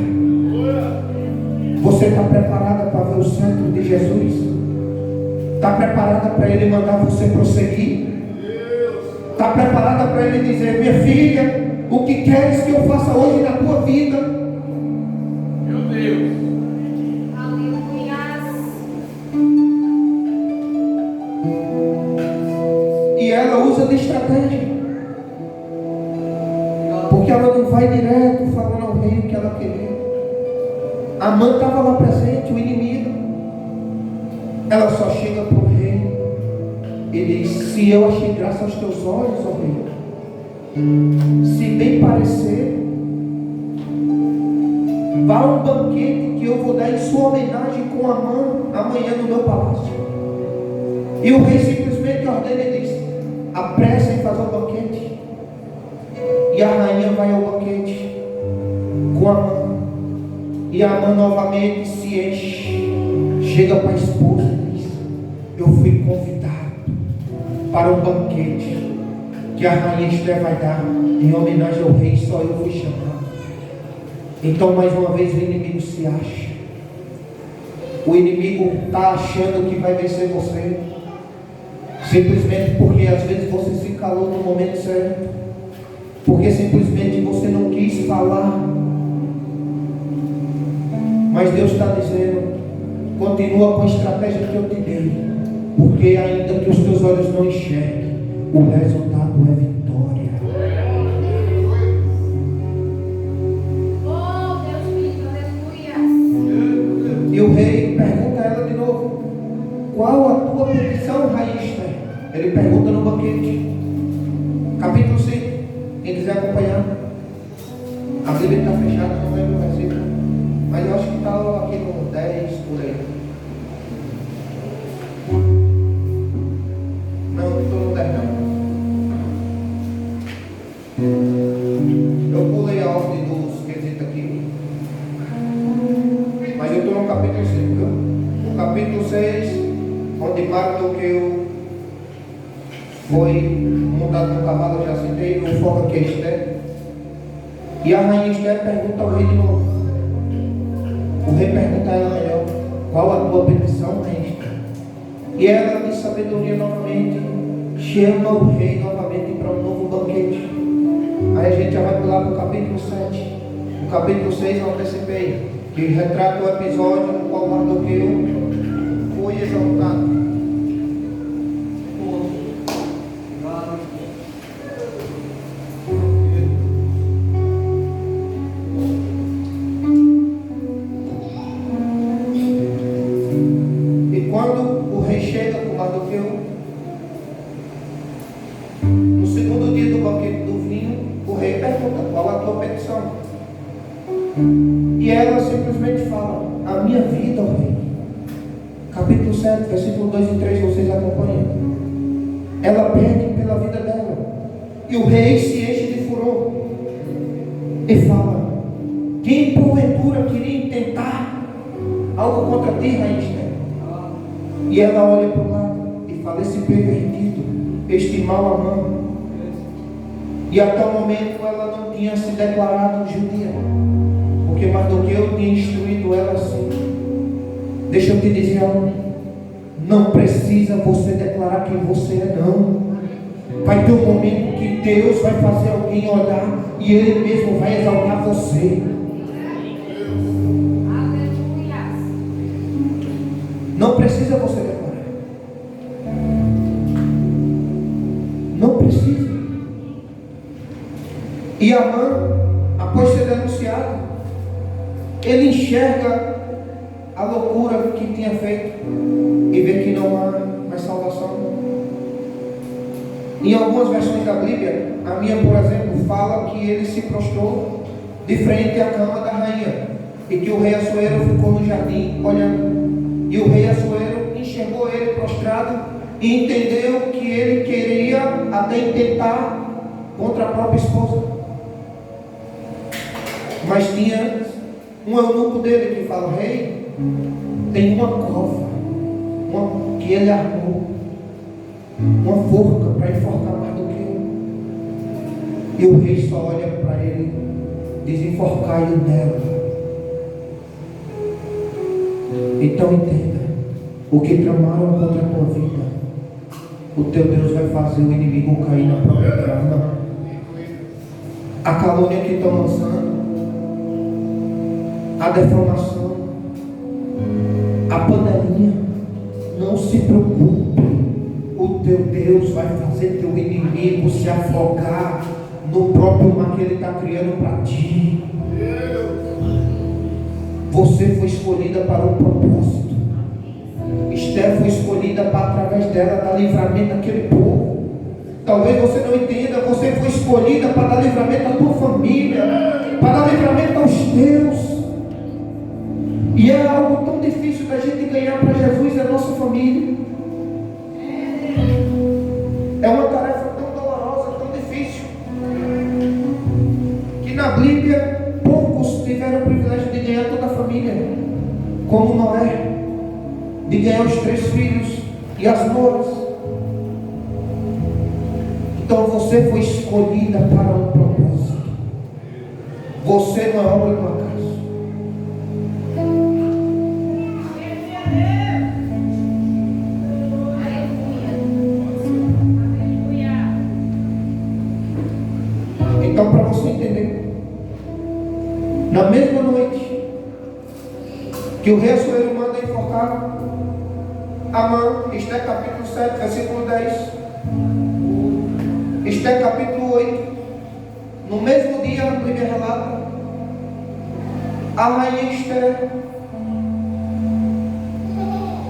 Você está preparada para ver o centro de Jesus? Está preparada para Ele mandar você prosseguir? Está preparada para Ele dizer: minha filha, o que queres que eu faça hoje na tua vida? Meu Deus. E ela usa de estratégia, porque ela não vai direto falando ao rei o que ela queria. Amã estava lá presente, o inimigo. Ela só chega para o rei e diz: se eu achei graça aos teus olhos, ó rei, se bem parecer, vá a um banquete que eu vou dar em sua homenagem com Amã amanhã no meu palácio. E o rei simplesmente ordena e diz: apressa em fazer o banquete. E a rainha vai E Amã novamente se enche, chega para a esposa e diz: eu fui convidado para um banquete que a rainha Esther vai dar em homenagem ao rei, só eu fui chamado. Então mais uma vez o inimigo se acha. O inimigo está achando que vai vencer você, simplesmente porque às vezes você se calou no momento certo, porque simplesmente você não quis falar. Mas Deus está dizendo: continua com a estratégia que eu te dei, porque ainda que os teus olhos não enxerguem, o resultado é vitória. Oh, Deus mío, aleluia. E o rei pergunta a ela de novo: qual a tua petição, rainha Esther? Ele pergunta no banquete. Capítulo 5. Quem quiser acompanhar. A Bíblia está fechada, não lembro o versículo, mas eu acho que está aqui no 10 por aí. Não estou no 10 não. Eu pulei a ordem dos quesitos aqui, mas eu estou no capítulo 5, viu? No capítulo 6, onde Mardoqueu foi montado no cavalo, eu já citei, o foco aqui é Esther. E a rainha Esther pergunta ao rei de novo. O rei pergunta a ela melhor: qual a tua petição, rainha Esther? E ela, de sabedoria novamente, chama o rei novamente para um novo banquete. Aí a gente já vai pular para o capítulo 7. O capítulo 6 eu antecipei, que retrata o episódio no qual Mardoqueu foi exaltado. E quando o rei chega com Mardoqueu, no segundo dia do banquete do vinho, o rei pergunta: qual a tua petição? E ela simplesmente fala: a minha vida, ó rei. Capítulo 7, versículo 2 e 3, vocês acompanham. Ela pede pela vida dela. E o rei se enche de furor e fala: quem porventura queria intentar algo contra ti, rainha Esther? E ela olha para o lado e fala: esse pervertido, este mau Amã. E até o momento ela não tinha se declarado judia, porque Mardoqueu tinha instruído ela assim. Deixa eu te dizer algo: não precisa você declarar quem você é, não. Vai ter um momento que Deus vai fazer alguém olhar e Ele mesmo vai exaltar você. Aleluia. Não precisa você declarar. Não precisa. E Amã, após ser denunciado, ele enxerga a loucura que tinha feito e vê que não há mais salvação. Em algumas versões da Bíblia, a minha, por exemplo, fala que ele se prostrou de frente à cama da rainha e que o rei Assuero ficou no jardim olhando. E o rei Assuero enxergou ele prostrado e entendeu que ele queria até intentar contra a própria esposa. Mas tinha um eunuco dele que fala: rei, tem uma cova que ele armou, uma forca para enforcar Mardoqueu. E o rei só olha para ele: desenforcai-o nela. Então entenda: o que tramaram contra a tua vida, o teu Deus vai fazer o inimigo cair na própria trama. A calúnia que estão lançando, a defamação, a panelinha, não se preocupe, o teu Deus vai fazer teu inimigo se afogar no próprio mar que Ele está criando para ti. Você foi escolhida para um propósito. Esther foi escolhida para, através dela, dar livramento àquele povo. Talvez você não entenda, você foi escolhida para dar livramento à tua família, para dar livramento aos teus. E é algo tão difícil da gente ganhar para Jesus e a nossa família. É uma tarefa tão dolorosa, tão difícil, que na Bíblia poucos tiveram o privilégio de ganhar toda a família. ganhar os 3 filhos e as noras. Então você foi escolhida para um propósito. Você não é obra do acaso. Então, para você entender, na mesma noite que o rei Assuero manda enforcar Amã, Esther capítulo 7, versículo 10, Esther capítulo 8, no mesmo dia, a Bíblia relata, a rainha Esther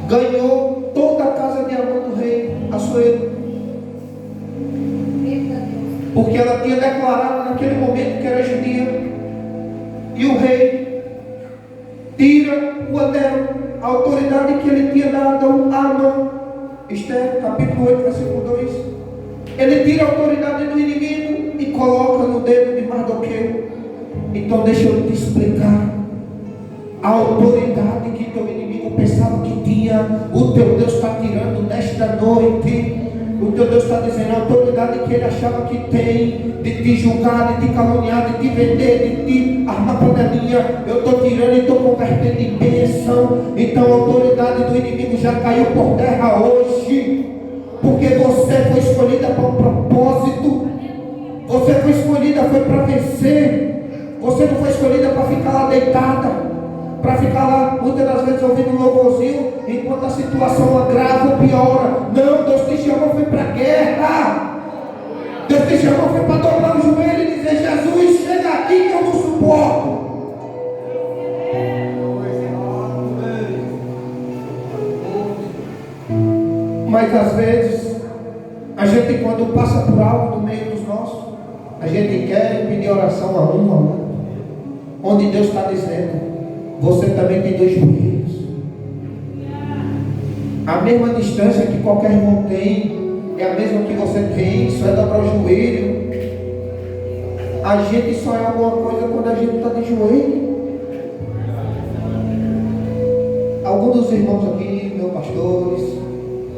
ganhou toda a casa de Amã do rei Assuero, porque ela tinha declarado naquele momento que era judia. E o rei tira o anel, a autoridade que ele tinha dado a Amã. Esther capítulo 8, versículo 2. Ele tira a autoridade do inimigo e coloca no dedo de Mardoqueu. Então deixa eu te explicar. A autoridade que teu inimigo pensava que tinha, o teu Deus está tirando nesta noite. O teu Deus está dizendo, a autoridade que ele achava que tem, de te julgar, de te caluniar, de te vender, de te armar panelinha, eu estou tirando e estou convertendo em bênção. Então a autoridade do inimigo já caiu por terra hoje, porque você foi escolhida para um propósito. Você foi escolhida, foi para vencer. Você não foi escolhida para ficar lá deitada, para ficar lá muitas das vezes ouvindo um louvorzinho enquanto a situação agrava ou piora. Não, Deus te chamou foi para a guerra. Deus te chamou foi para dobrar o joelho e dizer, Jesus, chega aqui que eu não suporto. Mas às vezes a gente, quando passa por algo no meio dos nossos, a gente quer pedir oração a outro, onde Deus está dizendo, você também tem 2 joelhos. A mesma distância que qualquer irmão tem é a mesma que você tem, só é dobrar o joelho. A gente só é alguma coisa quando a gente está de joelho. Alguns dos irmãos aqui, meus pastores,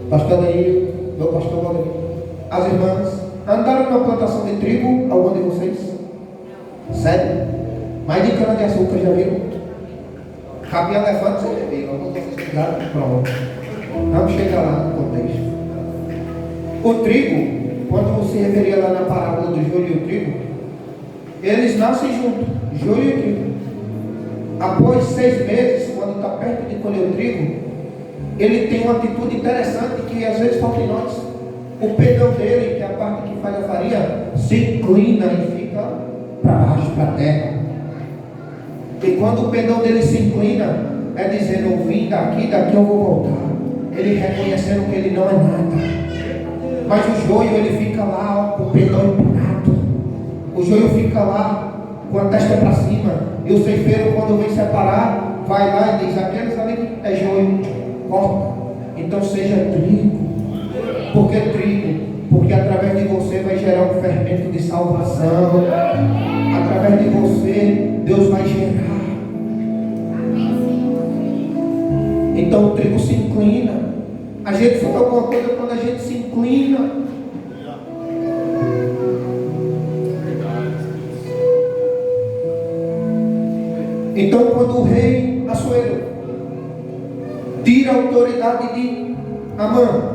pastor Danilo, meu pastor Valdemir, as irmãs, andaram numa plantação de trigo, algum de vocês? Sério? Mais de cana de açúcar, já viram? Cabia elefante, você já viu? Alguns de vocês pegaram? Pronto. Vamos chegar lá no contexto. O trigo, quando você referia lá na parábola do joio e o trigo, eles nascem juntos, joio e trigo. Após 6 meses, quando está perto de colher o trigo, ele tem uma atitude interessante que às vezes falta em nós. O pendão dele, que é a parte que faz a farinha, se inclina e fica para baixo, para a terra. E quando o pendão dele se inclina, é dizendo, eu vim daqui eu vou voltar. Ele reconhecendo que ele não é nada. Mas o joio, ele fica lá, ó, com o pendão empinado. O joio fica lá, com a testa para cima. E o ceifeiro, quando vem separar, vai lá e diz, aqueles ali é joio, corta. Então seja trigo. Por que trigo? Porque através de você vai gerar um fermento de salvação. Através de você, Deus vai gerar. Então o trigo se inclina. A gente faz alguma coisa quando a gente se inclina. Então quando o rei Assuero tira a autoridade de Amã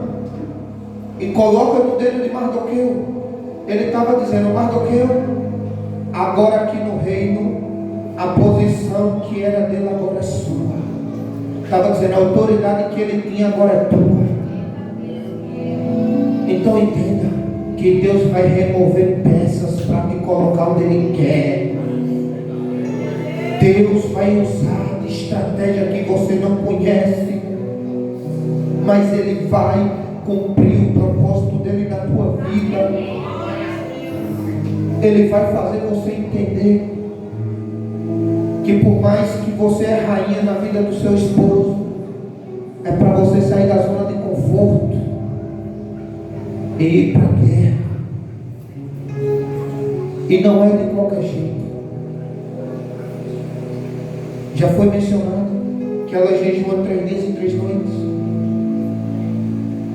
e coloca no dedo de Mardoqueu, ele estava dizendo, Mardoqueu, agora aqui no reino, a posição que era dele agora é sua. Estava dizendo, a autoridade que ele tinha agora é tua. Então entenda que Deus vai remover peças para te colocar onde Ele quer. Deus vai usar de estratégia que você não conhece, mas Ele vai cumprir o propósito dele na tua vida. Ele vai fazer você entender que por mais que você é rainha na vida do seu esposo, é para você sair da zona de conforto e ir para a guerra. E não é de qualquer jeito. Já foi mencionado que ela jejua 3 dias e 3 noites.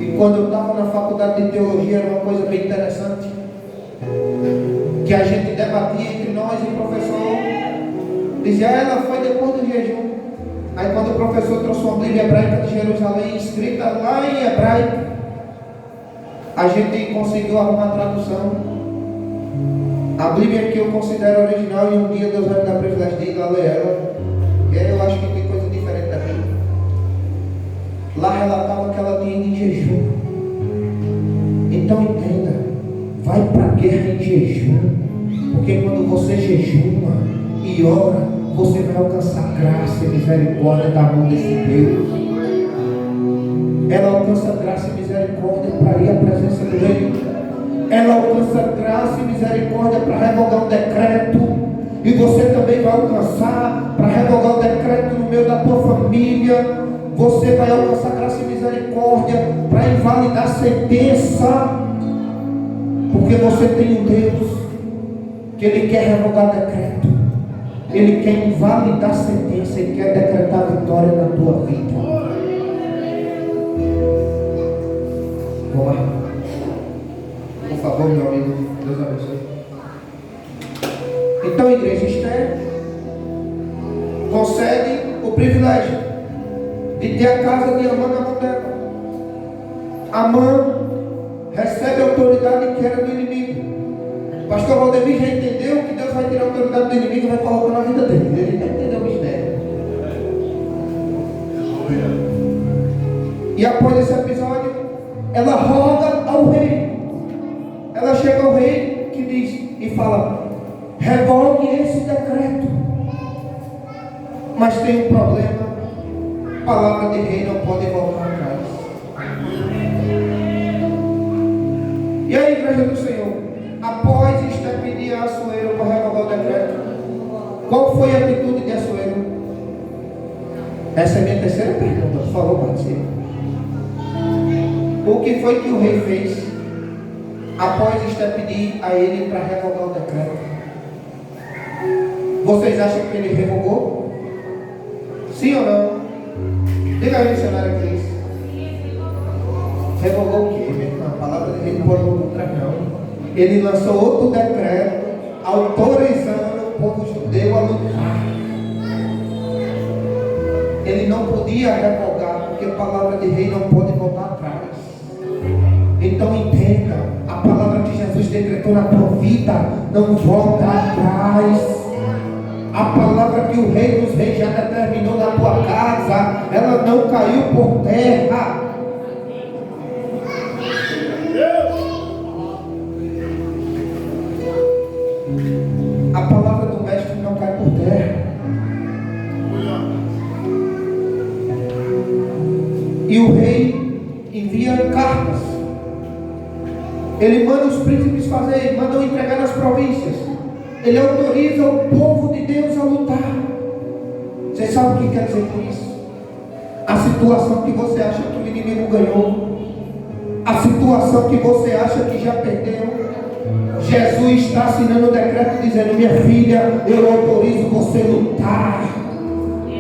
E quando eu estava na faculdade de teologia, era uma coisa bem interessante, que a gente debatia entre nós e o professor dizia, ela foi depois do jejum. Aí quando o professor trouxe uma Bíblia hebraica de Jerusalém, escrita lá em hebraico, a gente conseguiu arrumar a tradução. A Bíblia que eu considero original, e um dia Deus vai me dar o privilégio de ir lá ler ela, e aí eu acho que tem coisa diferente daqui. Lá relatava que ela tinha ido em jejum. Então entenda, vai para a guerra em jejum, porque quando você jejuma e ora, você vai alcançar graça e misericórdia da mão desse Deus. Ela alcança graça e misericórdia para ir à presença do Rei. Ela alcança graça e misericórdia para revogar um decreto. E você também vai alcançar para revogar o decreto no meio da tua família. Você vai alcançar graça e misericórdia para invalidar a sentença. Porque você tem um Deus que Ele quer revogar decreto. Ele quer invalidar a sentença. Ele quer decretar vitória na tua vida. Vamos lá. Por favor, meu amigo. Deus abençoe. Então, igreja, Esther concede o privilégio de ter a casa de Amã na mão dela. Amã recebe a autoridade que era do inimigo. O pastor Valdemir já entendeu que Deus vai tirar a autoridade do inimigo e vai colocar na vida dele. Ele já entendeu o mistério. E após esse episódio, ela roga ao rei. Ela chega ao rei que diz e fala: revogue esse decreto. Mas tem um problema. Palavra de rei não pode voltar atrás. E a igreja do Senhor, após Esther pedir a Assuero para revogar o decreto, qual foi a atitude de Assuero? Essa é a minha terceira pergunta. Por favor, participe. O que foi que o rei fez após Esther pedir a ele para revogar o decreto? Vocês acham que ele revogou? Sim ou não? Diga aí, missionário Cris. Revogou o quê, meu irmão? A palavra de rei não pode voltar, não. Ele lançou outro decreto autorizando o povo judeu a lutar. Ele não podia revogar, porque a palavra de rei não pode voltar atrás. Então entenda, a palavra que Jesus decretou na tua vida não volta atrás. A palavra que o Rei dos Reis já determinou na tua casa, ela não caiu por terra. A palavra do mestre não cai por terra. E o rei envia cartas. Ele manda os príncipes fazer, mandam entregar nas províncias. Ele autoriza o povo de Deus a lutar. Vocês sabem o que quer dizer com isso? A situação que você acha que o inimigo ganhou, a situação que você acha que já perdeu, Jesus está assinando o decreto dizendo: minha filha, eu autorizo você a lutar.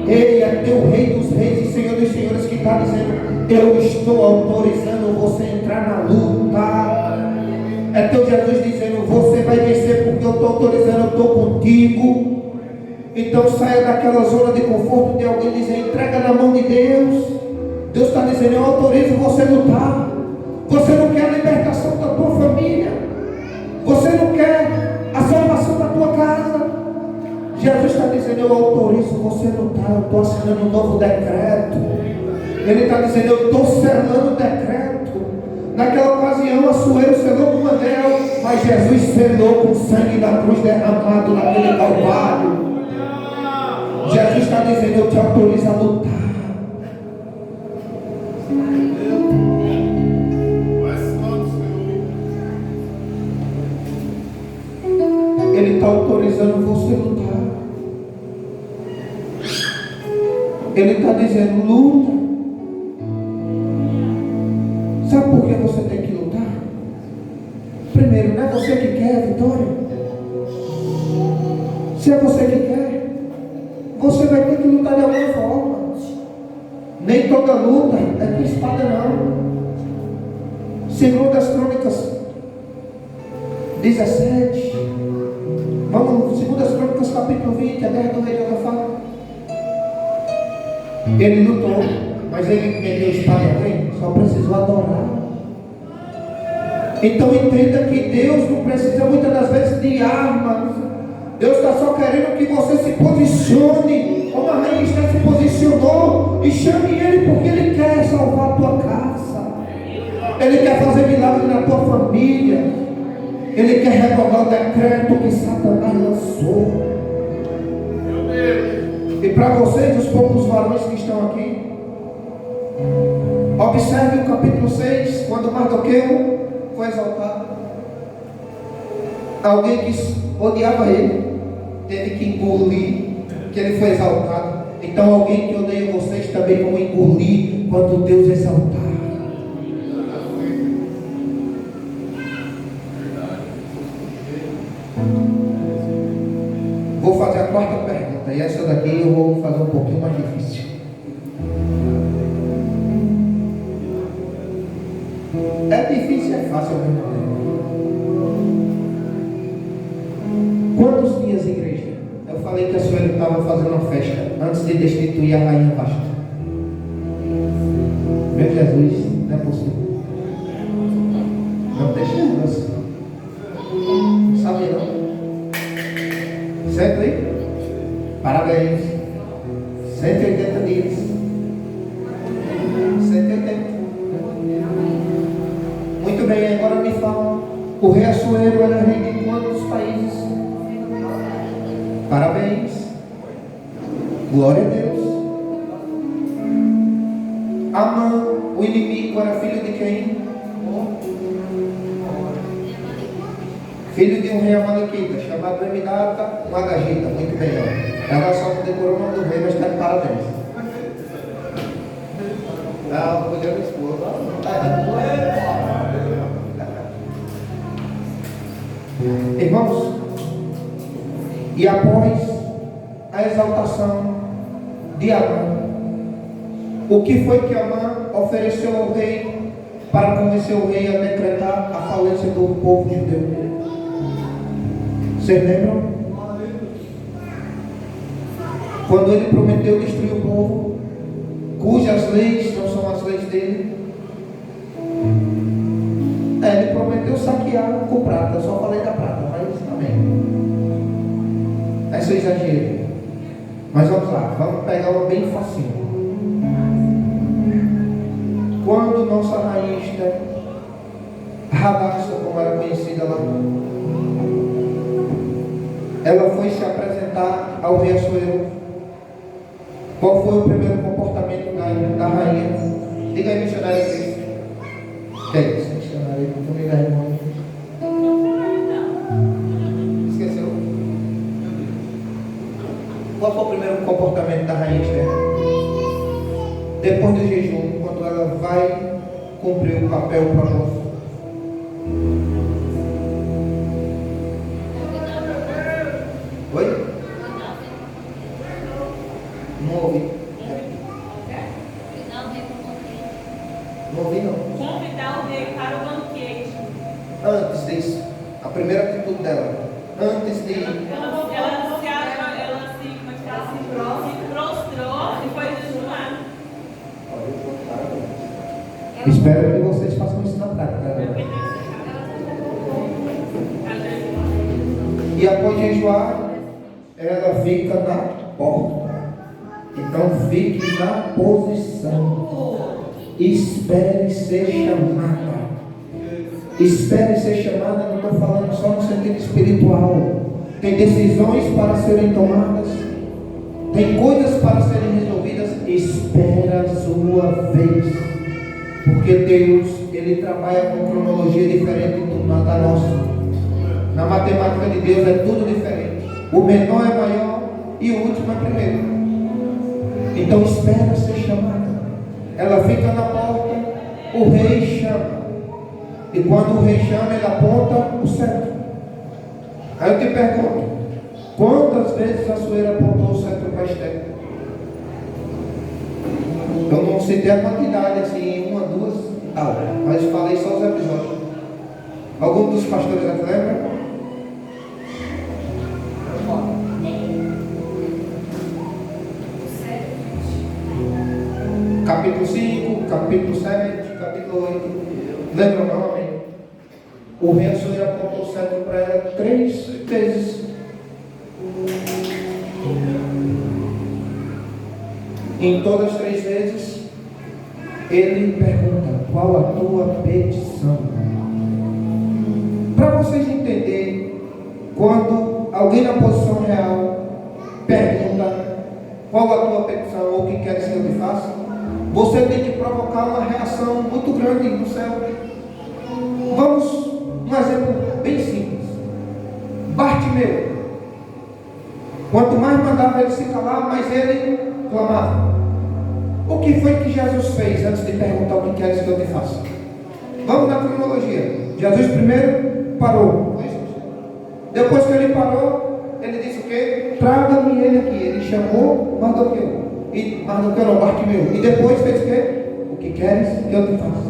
Ele é teu Rei dos Reis e Senhor dos Senhores que está dizendo: eu estou autorizando você a entrar na luta. É teu Jesus dizendo: você vai vencer porque eu estou autorizando, eu estou contigo. Então saia daquela zona de conforto de alguém dizer: entrega na mão de Deus. Deus está dizendo: eu autorizo você a lutar. Você não quer a libertação da tua família, você não quer a salvação da tua casa. Jesus está dizendo: eu autorizo você a lutar. Eu estou assinando um novo decreto. Ele está dizendo: eu estou selando o decreto. Naquela ocasião, Assuero selou com um anel, mas Jesus selou com o sangue da cruz derramado naquele calvário. Jesus está dizendo: eu te autorizo a lutar. Ele está autorizando você a lutar. Ele está dizendo: luta. Sabe por que você tem que lutar? Primeiro, não é você que quer a vitória. Se é você que quer, você vai ter que lutar de alguma forma. Nem toda luta é com espada, não. Segundas Crônicas 17. Vamos, Segundas Crônicas capítulo 20, a guerra do rei Josafá. Ele lutou, mas ele meteu espada e rei, só precisou adorar. Então entenda que Deus não precisa muitas das vezes de armas. Deus está só querendo que você se posicione, como a rainha Esther se posicionou, e chame Ele, porque Ele quer salvar a tua casa, Ele quer fazer milagre na tua família, Ele quer revogar o decreto que Satanás lançou. Meu Deus. E para vocês, os poucos varões que estão aqui, observe o capítulo 6, quando Mardoqueu foi exaltado. Alguém que odiava ele teve que engolir que ele foi exaltado. Então alguém que odeia vocês também vão engolir quando Deus exaltar. Vou fazer a quarta pergunta, e essa daqui eu vou fazer um pouquinho mais difícil. É difícil, é fácil ao mesmo tempo. Quantos dias, igreja? Eu falei que a senhora estava fazendo uma festa antes de destituir a rainha Vasta. Meu Jesus, não é possível. Não deixa ela assim. Não sabe não? Certo aí? Parabéns. 180 dias. 180. Muito bem, agora me fala. O rei Assuero era rei de quantos países? Parabéns. Glória a Deus. Amã, o inimigo, era filho de quem? Filho de um rei amalequita, chamado Emidata Magagita. Muito bem, ó. Ela só não decorou o nome do rei, mas está de parabéns. Não, podia me expor. Irmãos, e após a exaltação de Amã, o que foi que Amã ofereceu ao rei para convencer o rei a decretar a falência do povo judeu? Vocês lembram? Quando ele prometeu destruir o povo, cujas leis não são as leis dele, ele prometeu saquear com prata. Eu só falei da prata, mas amém. Esse é o exagero. Mas vamos lá, vamos pegar uma bem facinho. Quando nossa rainha Esther, Radassa, como era conhecida lá, ela foi se apresentar ao rei Assuero, qual foi o primeiro comportamento da rainha? Diga aí, missionário Cristo. Que é isso, missionário? Não me lembro. Esqueceu? Qual foi o primeiro comportamento da rainha Esther? Depois do jejum, quando ela vai cumprir o papel proposto. Oi? Não ouvi. Não ouvi não. Convidar o rei para o banquete. Antes disso, a primeira atitude dela, antes de Ela se prostrou e foi jejuar. espero que vocês façam isso na prática. E após jejuar, ela fica na porta. Então fique na posição. Espere ser chamada. Espere ser chamada, não estou falando só no sentido espiritual. Tem decisões para serem tomadas, tem coisas para serem resolvidas. Espera a sua vez, porque Deus, Ele trabalha com cronologia diferente da nossa. Na matemática de Deus é tudo diferente. O menor é maior e o último é primeiro. Então espera ser chamada. Ela fica na porta, o rei chama. E quando o rei chama, ele aponta o cetro. Aí eu te pergunto, quantas vezes Assuero apontou o cetro para Esther? Eu não citei a quantidade, assim, uma, duas, tal. Mas falei só os episódios. Algum dos pastores já lembra? Capítulo 5, capítulo 7, capítulo 8. Lembra novamente? O rei Assuero apontou o cetro para ela 3 vezes. Em todas as 3 vezes, ele pergunta: qual a tua petição? Para vocês entenderem, quando alguém na posição real pergunta qual a tua petição ou o que queres que eu te faça, você tem que provocar uma reação muito grande no céu. Vamos, um exemplo bem simples. Bartimeu, quanto mais mandava ele se calar, mais ele clamava. O que foi que Jesus fez antes de perguntar o que queres que eu te faça? Vamos na cronologia. Jesus primeiro parou. Depois que ele parou, ele disse o quê? Traga-me ele aqui. Ele chamou Mardoqueu. Mardoqueu não, Bartimeu. E depois fez o quê? O que queres que eu te faça?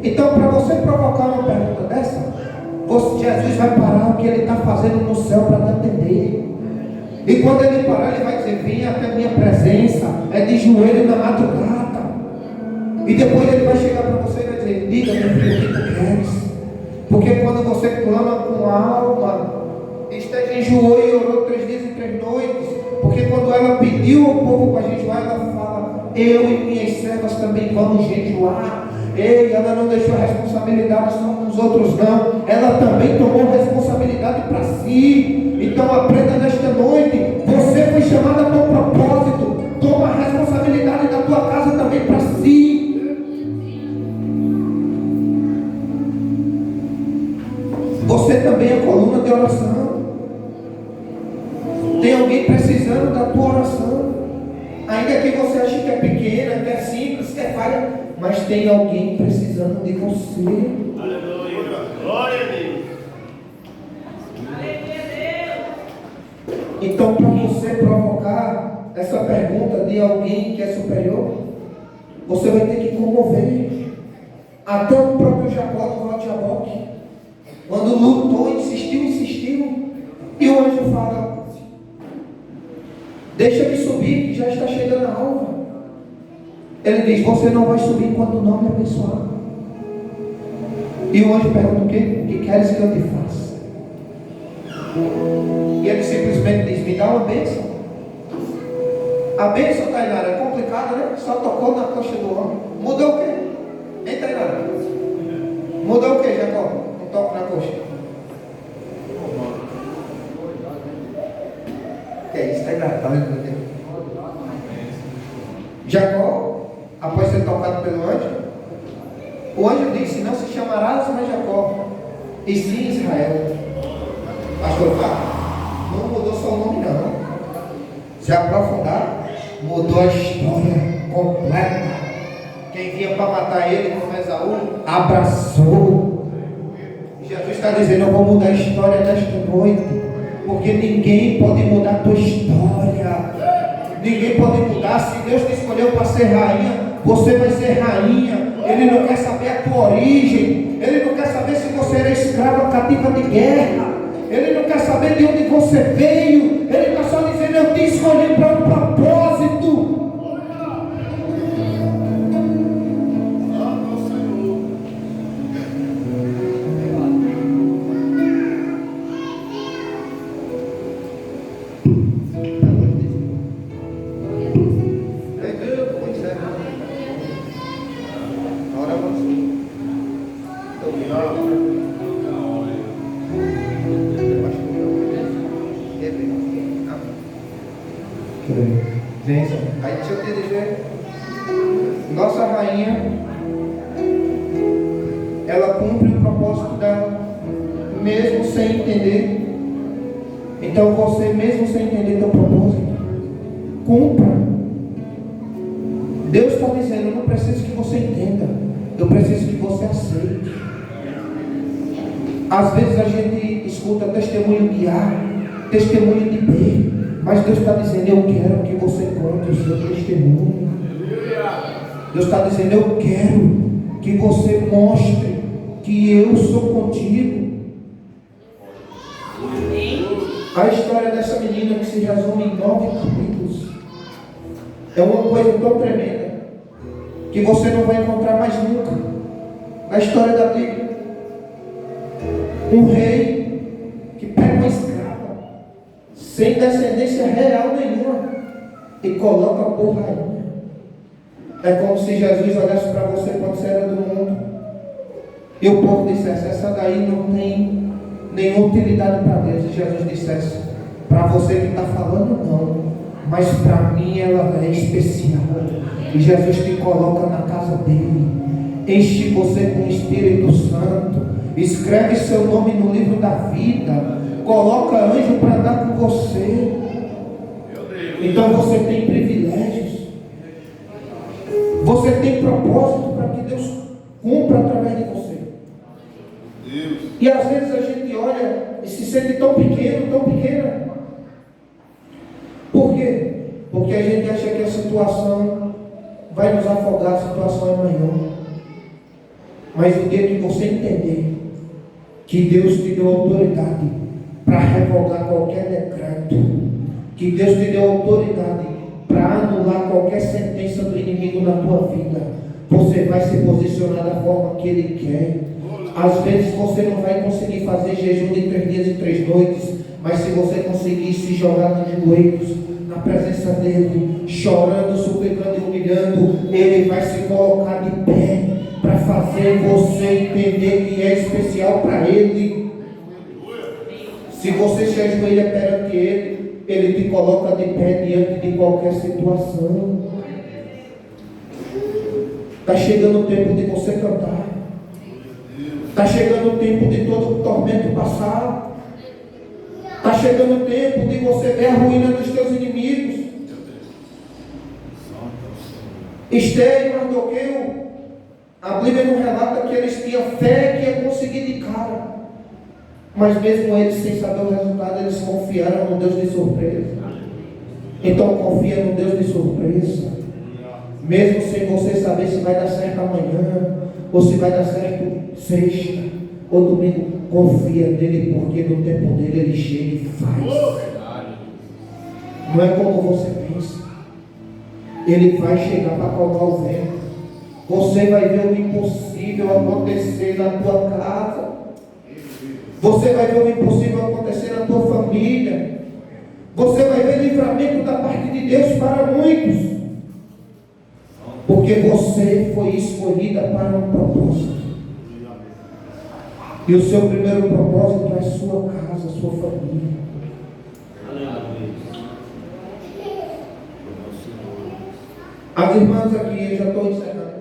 Então, para você provocar uma pergunta dessa, Jesus vai parar o que ele está fazendo no céu para te atender. E quando ele parar, ele vai dizer: venha até a minha presença, é de joelho na madrugada. E depois ele vai chegar para você e vai dizer: diga, meu filho, o que tu queres? Porque quando você clama com a alma, esteja em joelho e orou 3 dias e 3 noites. Porque quando ela pediu ao povo para jejuar, ela fala: eu e minhas servas também vamos jejuar. Ei, ela não deixou a responsabilidade só com os outros, não. Ela também tomou responsabilidade para si. Então aprenda nesta noite: você foi chamada para um propósito. Toma a responsabilidade da tua casa também para si. Você também é coluna de oração. Tem alguém precisando da tua oração. Ainda que você ache que é pequena, que é simples, que é falha, mas tem alguém precisando de você. Aleluia. Glória a Deus. Então, para você provocar essa pergunta de alguém que é superior, você vai ter que comover. Até o próprio Jacó no Val de Jaboque, quando lutou, insistiu, e o anjo fala: deixa-me subir, que já está chegando a alva. Ele diz: você não vai subir enquanto não me abençoar. E o anjo pergunta: o quê? O que queres que eu te faça? E ele simplesmente diz: me dá uma bênção. A bênção, Tainara, é complicada, né? Só tocou na coxa do homem. Mudou o quê? Hein, Tainara? Mudou o quê, Jacó? Um toque na coxa. Que é isso, Tainara? Tá vendo? Jacó, após ser tocado pelo anjo, o anjo disse: não se chamarás mais Jacó, e sim Israel. Pastor Fábio, não mudou só o nome, não. Se aprofundar, mudou a história completa. Quem vinha para matar ele, como Esaú, abraçou. Jesus está dizendo: eu vou mudar a história desta noite, porque ninguém pode mudar a tua história. Ninguém pode mudar. Se Deus te escolheu para ser rainha, você vai ser rainha. Ele não quer saber a tua origem. Ele não quer saber se você era escrava, cativa de guerra. Ele não quer saber de onde você veio. Ele está só dizendo: eu te escolhi para um propósito. Aí deixa eu te dizer, nossa rainha, ela cumpre o propósito dela, mesmo sem entender. Então você, mesmo sem entender teu propósito, cumpra. Deus está dizendo: eu não preciso que você entenda, eu preciso que você aceite. Às vezes a gente escuta testemunho de A, testemunho de B, mas Deus está dizendo: eu quero que você conte o seu testemunho. Deus está dizendo: eu quero que você mostre que eu sou contigo. A história dessa menina que se resume em 9 capítulos é uma coisa tão tremenda que você não vai encontrar mais nunca na história da Bíblia. Um rei que pega uma escrava sem descendência real nenhuma e coloca por rainha. É como se Jesus olhasse para você quando você era do mundo e o povo dissesse: essa daí não tem nenhuma utilidade para Deus. E Jesus dissesse: para você que está falando, não, mas para mim ela é especial. E Jesus te coloca na casa dele, enche você com o Espírito Santo, escreve seu nome no livro da vida, coloca anjo para andar com você. Então você tem privilégios, você tem propósito para que Deus cumpra através de você. E às vezes a gente olha e se sente tão pequeno, tão pequena. Por quê? Porque a gente acha que a situação vai nos afogar, a situação é maior. Mas o dia que você entender que Deus te deu autoridade para revogar qualquer decreto, que Deus te deu autoridade para anular qualquer sentença do inimigo na tua vida, você vai se posicionar da forma que Ele quer. Às vezes você não vai conseguir fazer jejum de 3 dias e 3 noites, mas se você conseguir se jogar nos joelhos, na presença dEle, chorando, suplicando e humilhando, Ele vai se colocar de pé para fazer você entender que é especial para Ele. Se você se ajoelha perante Ele, Ele te coloca de pé diante de qualquer situação. Está chegando o tempo de você cantar. Está chegando o tempo de todo o tormento passar. Está chegando o tempo de você ver a ruína dos teus inimigos. Esther e Mardoqueu, a Bíblia não relata que eles tinham fé que ia conseguir de cara. Mas mesmo eles, sem saber o resultado, eles confiaram no Deus de surpresa. Então confia no Deus de surpresa. Mesmo sem você saber se vai dar certo amanhã, ou se vai dar certo sexta ou domingo, confia nele, porque no tempo dele ele chega e faz. Não é como você pensa. Ele vai chegar para acalmar o vento. Você vai ver o impossível acontecer na tua casa. Você vai ver o impossível acontecer na tua família. Você vai ver livramento da parte de Deus para muitos. Porque você foi escolhida para um propósito. E o seu primeiro propósito é a sua casa, a sua família. As irmãs aqui, eu já estou encerrando,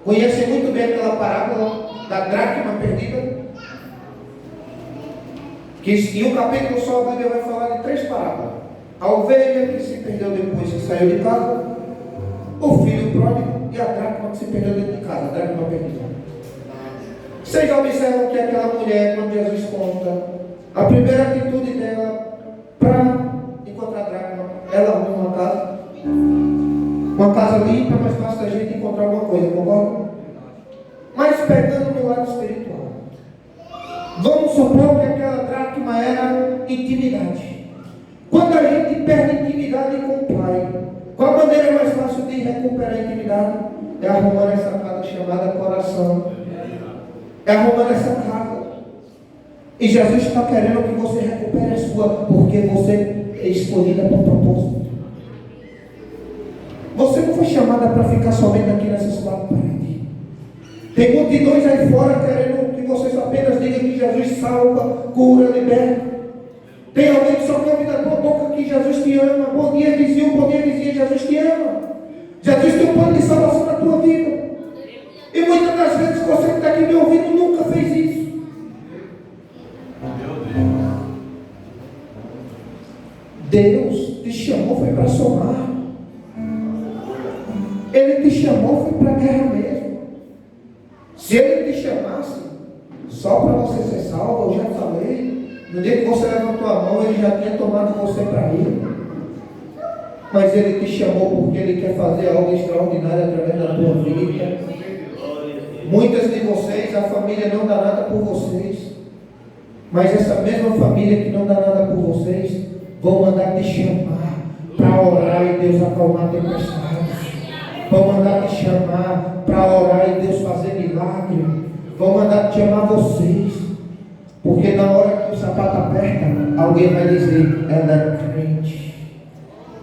conhecem muito bem aquela parábola da dracma perdida? Que em um capítulo só a Bíblia vai falar de 3 parábolas. A ovelha que se perdeu depois que saiu de casa, o filho pródigo e a dracma que se perdeu dentro de casa, a dracma perdida. Vocês observam que aquela mulher, quando Jesus conta, a primeira atitude dela para encontrar a dracma, ela arruma uma casa limpa, mais fácil da gente encontrar alguma coisa, concorda? Mas pegando no lado espiritual, vamos supor que aquela dracma era intimidade. Quando a gente perde intimidade com o Pai, qual a maneira mais fácil de recuperar a intimidade? É arrumando essa casa chamada coração. É arrumando essa casa. E Jesus está querendo que você recupere a sua, porque você é escolhida por propósito. Você não foi chamada para ficar somente aqui nessas 4 paredes. Tem multidões aí fora querendo que vocês apenas digam que Jesus salva, cura, liberta. Tem alguém que só quer ouvir da tua boca que Jesus te ama. Bom dia, vizinho, bom dia, vizinha, Jesus te ama. Jesus tem um plano de salvação na tua vida. E muitas das vezes você que está aqui me ouvindo nunca fez isso. Deus te chamou, foi para somar. Ele te chamou, foi para a guerra mesmo. Se Ele te chamasse só para você ser salvo, eu já falei. No dia que você levantou a mão, Ele já tinha tomado você para Ele. Mas Ele te chamou porque Ele quer fazer algo extraordinário através da tua vida. Muitas de vocês, a família não dá nada por vocês. Mas essa mesma família que não dá nada por vocês, vão mandar te chamar para orar e Deus acalmar tempestades. Vão mandar te chamar para orar e Deus fazer milagre. Vão mandar te chamar vocês. Porque na hora que o sapato aperta, alguém vai dizer, ela é crente.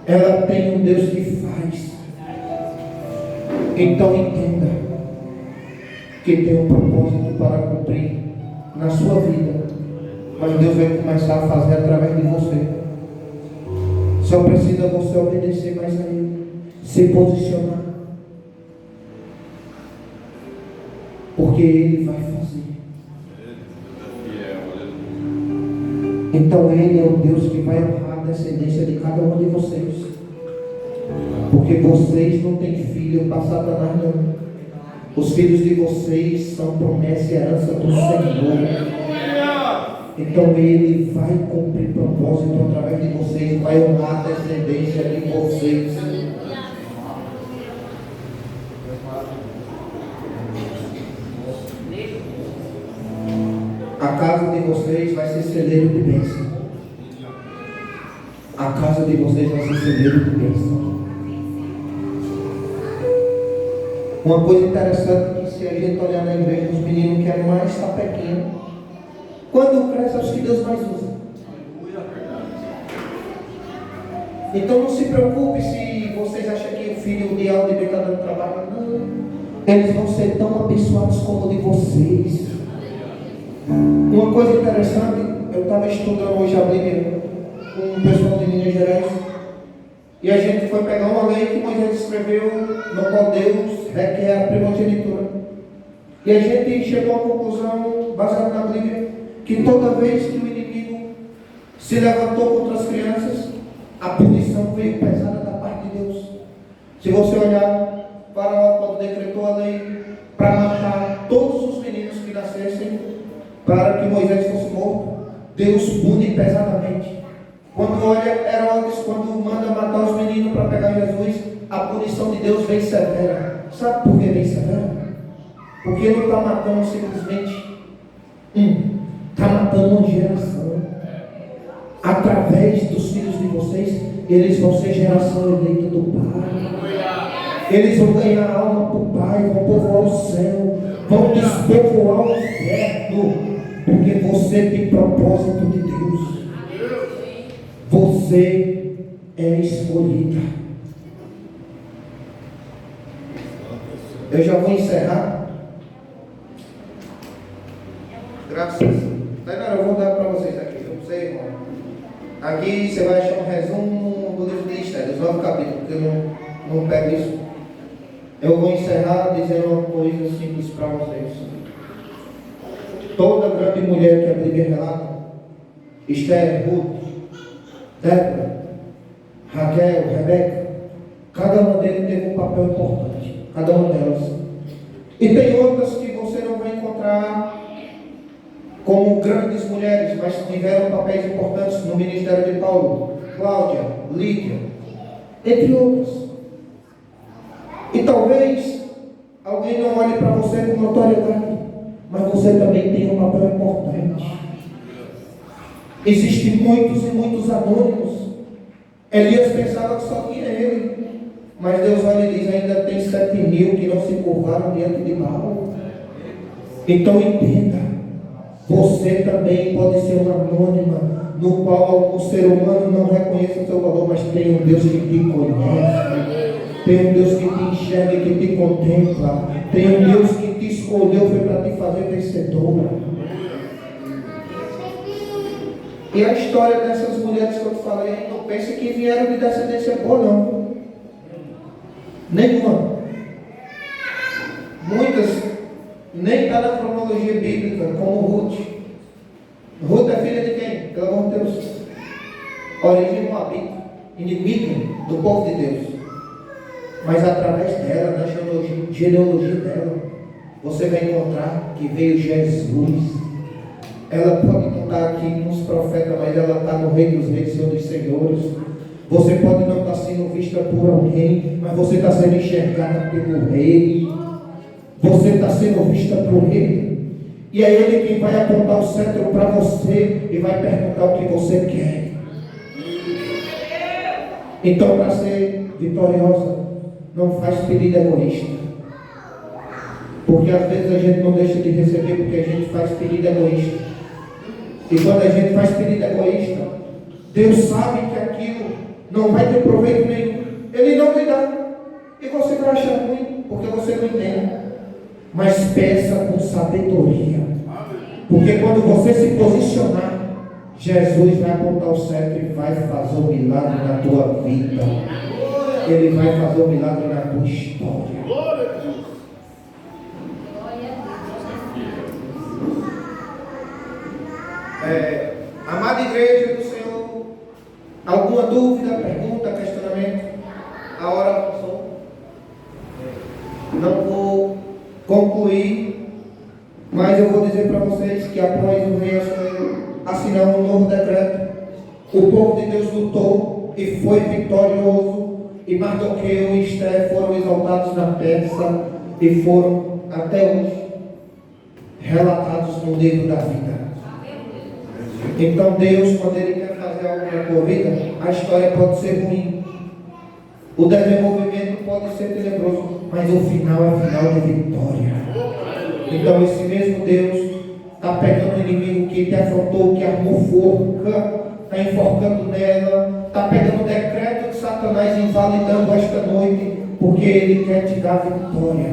Ela tem um Deus que faz. Então entenda que tem um propósito para cumprir na sua vida. Mas Deus vai começar a fazer através de você. Só precisa você obedecer mais a Ele, se posicionar, porque Ele vai fazer. Então Ele é o Deus que vai honrar a descendência de cada um de vocês, porque vocês não têm filho para Satanás não. Os filhos de vocês são promessa e herança do Senhor. Então Ele vai cumprir propósito através de vocês, vai honrar a descendência de vocês. A casa de vocês vai ser celeiro de bênção. A casa de vocês vai ser celeiro de bênção. Uma coisa interessante é que se a gente olhar na igreja, os meninos querem mais sapequinho. Quando cresce, é os que Deus mais usa. Então não se preocupe se vocês acham que o filho de Aldo está dando trabalho. Não. Eles vão ser tão abençoados como o de vocês. Uma coisa interessante, eu estava estudando hoje a Bíblia com o pessoal de Minas Gerais. E a gente foi pegar uma lei que Moisés escreveu, no qual Deus requer a primogenitura. E a gente chegou à conclusão, baseada na Bíblia, que toda vez que o inimigo se levantou contra as crianças, a punição veio pesada da parte de Deus. Se você olhar, Faraó, quando decretou a lei para matar todos os meninos que nascessem, para que Moisés fosse morto, Deus pune pesadamente. Quando olha Herodes, quando manda matar os meninos para pegar Jesus, a punição de Deus vem severa. Sabe por que vem severa? Porque ele não está matando simplesmente está matando uma geração. Através dos filhos de vocês, eles vão ser geração eleita do Pai. Eles vão ganhar alma para o Pai, vão povoar o céu, vão despovoar o inferno, porque você tem propósito de Deus. Você é escolhida. Eu já vou encerrar. Graças. Eu vou dar para vocês aqui. Eu não sei, irmão. Aqui você vai achar um resumo do livro de Esther, dos 9 capítulos, porque eu não pego isso. Eu vou encerrar dizendo uma coisa simples para vocês. Toda grande mulher que a Bíblia relata, Esther, Ruth, Débora, Raquel, Rebeca, cada uma delas teve um papel importante, cada uma delas. E tem outras que você não vai encontrar como grandes mulheres, mas tiveram papéis importantes no ministério de Paulo, Cláudia, Lídia, entre outras. E talvez alguém não olhe para você com notoriedade, mas você também tem um papel importante. Existem muitos e muitos anônimos. Elias pensava que só tinha ele, mas Deus olha e diz: ainda tem 7.000 que não se curvaram diante de Baal. Então entenda, você também pode ser uma anônima, no qual o ser humano não reconhece o seu valor, mas tem um Deus que te conhece, tem um Deus que te enxerga e que te contempla, tem um Deus que te escolheu foi para te fazer vencedora. E a história dessas mulheres que eu falei, não pense que vieram de descendência boa, não. Nenhuma. Muitas nem está na cronologia bíblica, como Ruth. Ruth é filha de quem? Pelo amor de Deus. Origem moabita, inimigo do povo de Deus. Mas através dela, na genealogia dela, você vai encontrar que veio Jesus. Ela pode não estar aqui nos profetas, mas ela está no Rei dos Reis, Senhor dos Senhores. Você pode não estar sendo vista por alguém, mas você está sendo enxergada pelo Rei. Você está sendo vista por Ele. E é Ele quem vai apontar o cetro para você e vai perguntar o que você quer. Então, para ser vitoriosa, não faz pedido egoísta. Porque às vezes a gente não deixa de receber porque a gente faz pedido egoísta. E quando a gente faz pedido egoísta, Deus sabe que aquilo não vai ter proveito nenhum. Ele não lhe dá. E você vai achar ruim, porque você não entende. Mas peça com sabedoria. Porque quando você se posicionar, Jesus vai apontar o cetro e vai fazer um milagre na tua vida. Ele vai fazer um milagre na tua história. Amada igreja do Senhor, alguma dúvida, pergunta, questionamento? A hora passou. Não vou concluir, mas eu vou dizer para vocês que após o rei Assuero assinar um novo decreto, o povo de Deus lutou e foi vitorioso, e Mardoqueu e Esther foram exaltados na Pérsia e foram até hoje relatados no livro da vida. Então Deus, quando Ele quer fazer algo na tua vida, a história pode ser ruim, o desenvolvimento pode ser tenebroso, mas o final é final de vitória. Então esse mesmo Deus está pegando o inimigo que te afrontou, que armou forca, está enforcando nela, está pegando o decreto de Satanás e invalidando esta noite, porque Ele quer te dar vitória.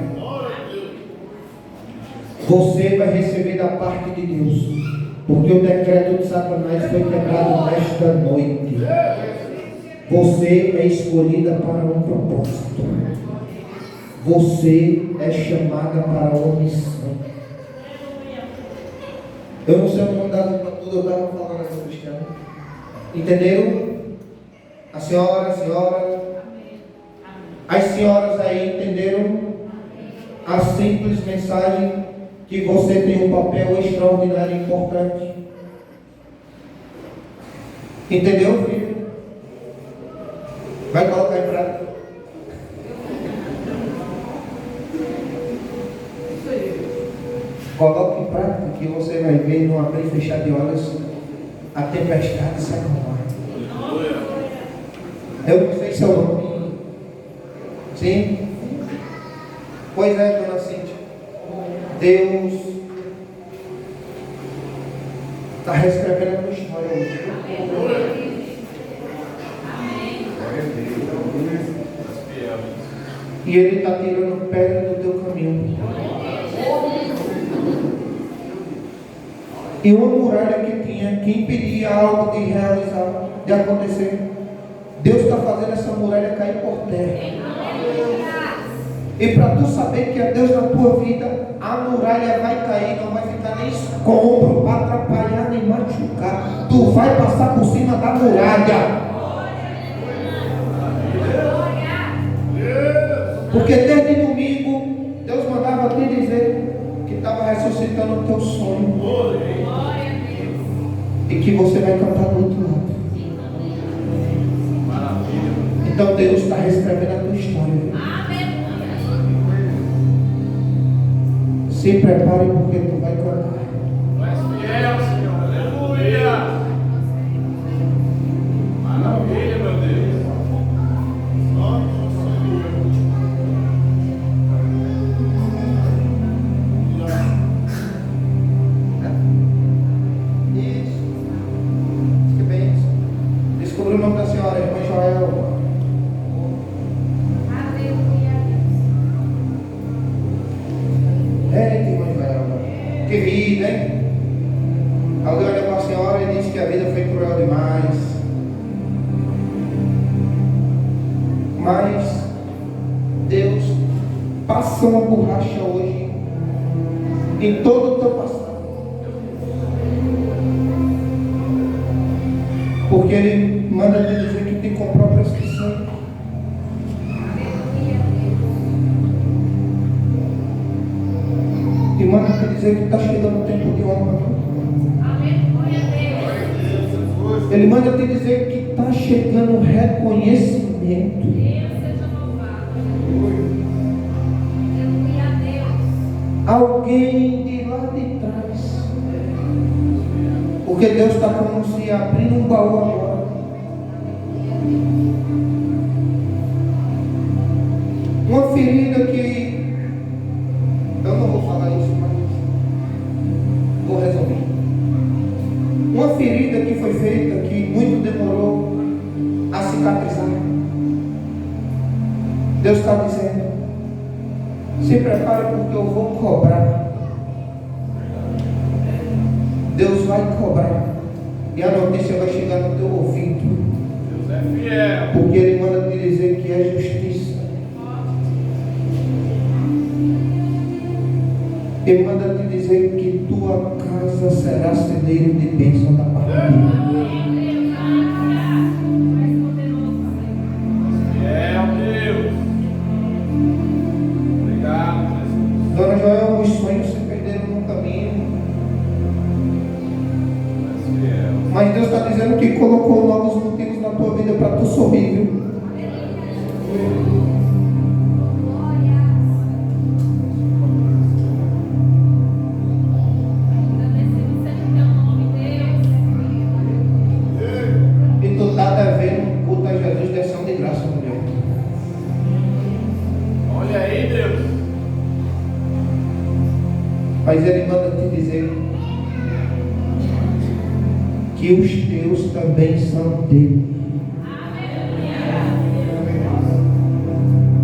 Você vai receber da parte de Deus, porque o decreto de Satanás foi quebrado nesta noite. Você é escolhida para um propósito. Você é chamada para uma missão. Eu não sei o nome da para tudo, eu estava falando essa questão. Entenderam? A senhora, as senhoras aí entenderam a simples mensagem que você tem um papel extraordinário e importante. Entendeu, filho? Vai colocar em prática. Coloque em prática que você vai ver no abrir e fechar de olhos a tempestade se acalmar. Eu não sei seu nome. Sim? Pois é, dona Cíntia. Deus está reescrevendo a tua história hoje. E Ele está tirando pedra do teu caminho. E uma muralha que tinha, que impedia algo de realizar, de acontecer, Deus está fazendo essa muralha cair por terra. E para tu saber que é Deus na tua vida, a muralha vai cair, não vai ficar nem escombro para atrapalhar nem machucar. Tu vai passar por cima da muralha. Porque desde domingo Deus mandava te dizer que estava ressuscitando o teu sonho. E que você vai cantar do outro lado. Então Deus está reescrevendo a tua história. Se prepare porque tu vai cantar. Aleluia! Maravilha, meu Deus. Isso. Que bem. Descobri o nome da senhora, irmã Joel. Que vida, hein? Alguém olha para a senhora e diz que a vida foi cruel demais. Mas Deus passa uma borracha hoje em todo o teu passado. Porque Ele manda te dizer que te comprou a prescrição. E manda te dizer que está chegando o tempo de honra. Ele manda te dizer que está chegando o reconhecimento. alguém de lá de trás. Porque Deus está como se abrindo um baú agora. Uma ferida que eu não vou falar isso, mas vou resolver. Uma ferida que foi feita, que muito demorou a cicatrizar. Deus está dizendo: se prepare porque eu vou cobrar. Deus vai cobrar. E a notícia vai chegar no teu ouvido. Deus é fiel. Porque Ele manda te dizer que é justiça. Ele manda te dizer que tua casa será celeiro de bênção da parte dele. Fiel, Deus. Obrigado, Jesus. Dona Joel, os sonhos se perderam no caminho. És fiel. Mas Deus está dizendo que colocou novos motivos na tua vida para tu sorrir, viu? E tu está devendo um culto a Jesus de ação de graça, mulher. Olha aí, Deus. Mas Ele manda te dizer que os teus também são dele.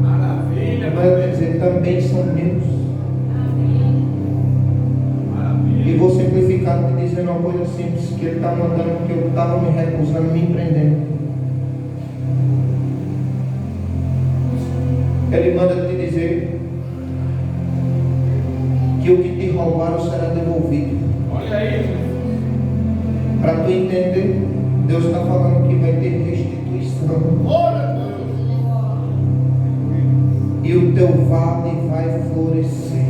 Maravilha, Ele meu manda te Deus. dizer também são meus. E Maravilha. vou simplificar te dizendo uma coisa simples, que Ele está mandando, que eu estava me recusando, me empreendendo. Ele manda te dizer que o que te roubaram será devolvido. Olha aí, Jesus. Para tu entender, Deus está falando que vai ter restituição. Glória a Deus. E o teu vale vai florescer.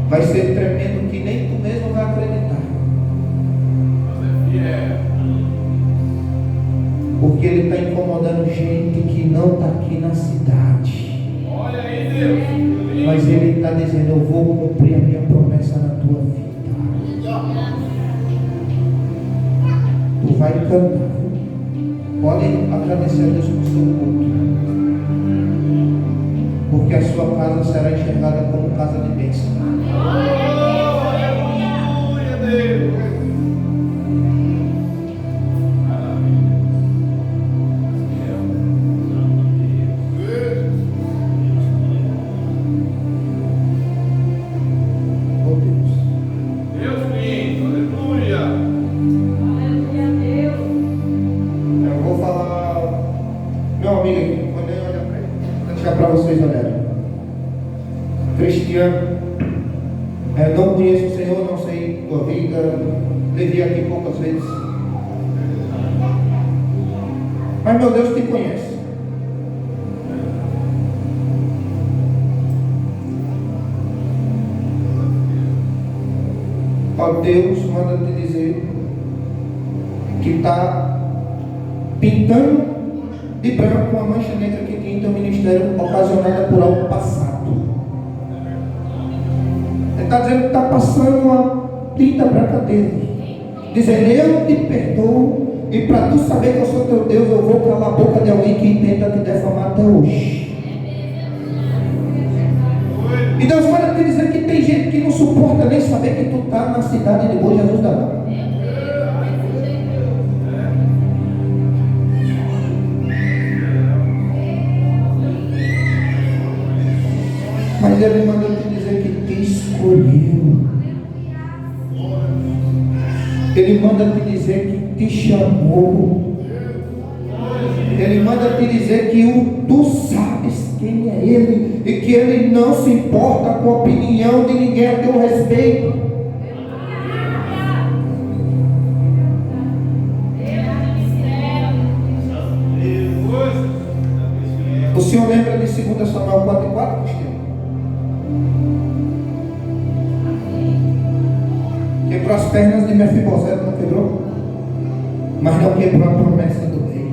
Vai ser tremendo que nem tu mesmo vai acreditar. Deus é fiel. Porque Ele está incomodando gente que não está aqui na cidade. Olha aí, Deus. Mas Ele está dizendo: eu vou cumprir a minha promessa na tua vida. Tu vai cantar. Podem agradecer a Deus por seu culto. Porque a sua casa será enxergada como casa de bênção. Aleluia, Deus. Maravilha. Fiel. Oh Deus. Deus lindo. Aleluia. Eu vou falar. Meu amigo aqui, quando ele olha para ele, vou deixar para vocês olharem. Cristiano, não conheço o Senhor, não sei tua vida, levei aqui poucas vezes. Mas meu Deus te conhece. Ó Deus, manda te dizer que está pintando de branco uma mancha negra que tinha em teu ministério ocasionada por algo passado. Ele está dizendo que está passando uma tinta branca dele, dizendo: eu te perdoo, e para tu saber que eu sou teu Deus, eu vou calar a boca de alguém que tenta te defamar até hoje. E Deus manda te dizer que tem gente que não suporta nem saber que tu está na cidade de Bom Jesus da Lama. Mas Ele manda te dizer que te escolheu. Ele manda te dizer que te chamou. Ele manda te dizer que tu sabes quem é Ele e que Ele não se importa com a opinião de ninguém a teu respeito. O Senhor lembra de 2 Samuel 4:4, Cristiano? Quebrou as pernas de Mefibosete, não quebrou? Mas não quebrou a promessa do rei.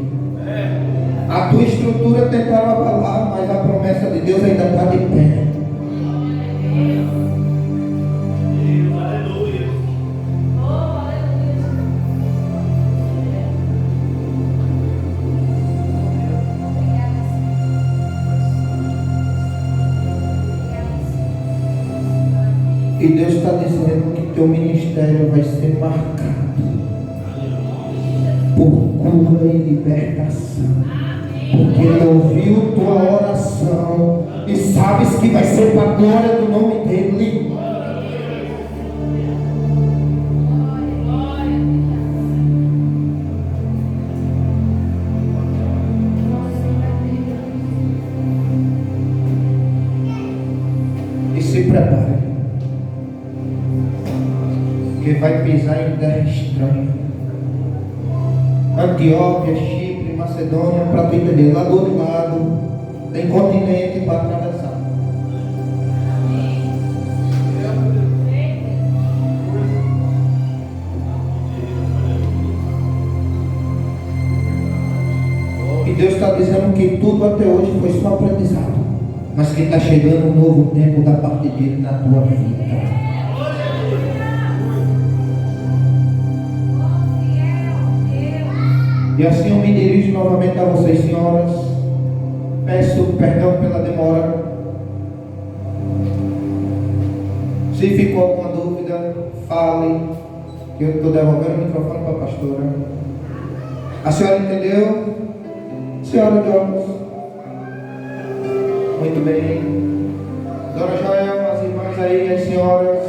A tua estrutura tentaram abalar, mas a promessa de Deus ainda está de pé. Aleluia. Oh, aleluia. E Deus está dizendo que teu ministério vai ser marcado por cura e libertação. Porque Ele ouviu tua oração e sabes que vai ser para a glória do nome dEle. E se prepare, porque vai pisar em terra estranha. Antioquia, Chipre, Macedônia, para tu entender, lá do outro lado tem continente para atravessar. E Deus está dizendo que tudo até hoje foi só aprendizado, mas que está chegando um novo tempo da parte dele na tua vida. E assim eu me dirijo novamente a vocês, senhoras. Peço perdão pela demora. Se ficou alguma dúvida, fale, que eu estou devolvendo o microfone para a pastora. A senhora entendeu? Senhora Jones? Muito bem. Dona Joel, as irmãs aí, as senhoras.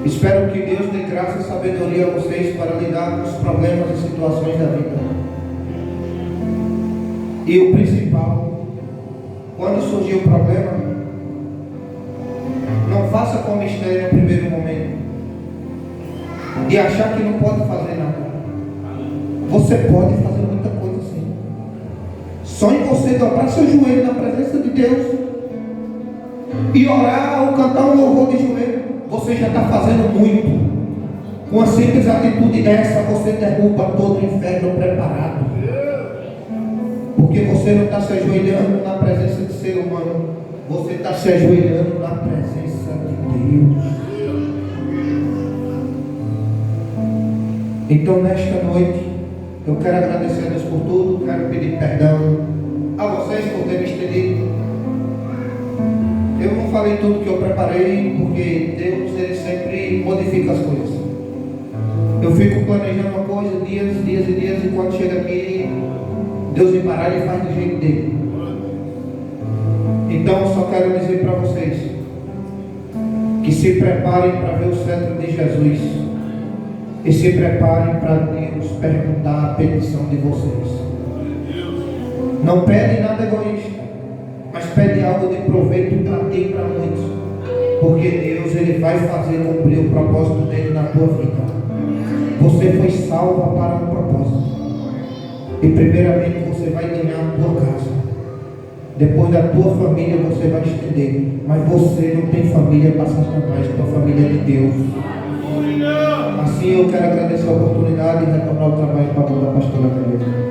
Espero que Deus dê graça e sabedoria a vocês para lidar com os problemas e situações da vida. E o principal, quando surgir o problema, não faça com mistério no primeiro momento, de achar que não pode fazer nada. Você pode fazer muita coisa sim. Só em você dobrar seu joelho na presença de Deus e orar ou cantar um louvor de joelho, você já está fazendo muito. Com a simples atitude dessa, você derruba todo o inferno preparado. Porque você não está se ajoelhando na presença de ser humano, você está se ajoelhando na presença de Deus. Então nesta noite, eu quero agradecer a Deus por tudo, quero pedir perdão a vocês por terem me estendido. Eu não falei tudo que eu preparei, porque Deus, Ele sempre modifica as coisas. Eu fico planejando uma coisa, dias e dias, e quando chega aqui, Deus me parar e faz do jeito dele. Então eu só quero dizer para vocês que se preparem para ver o cetro de Jesus e se preparem para Deus perguntar a petição de vocês. Não pede nada egoísta, mas pede algo de proveito para ti e para muitos, porque Deus, Ele vai fazer cumprir o propósito dele na tua vida. Você foi salva para um propósito. E primeiramente você vai ganhar a tua casa. Depois da tua família você vai estender. Mas você não tem família para Satanás, tua família é de Deus. Assim eu quero agradecer a oportunidade e retornar o trabalho para a pastora Tereza.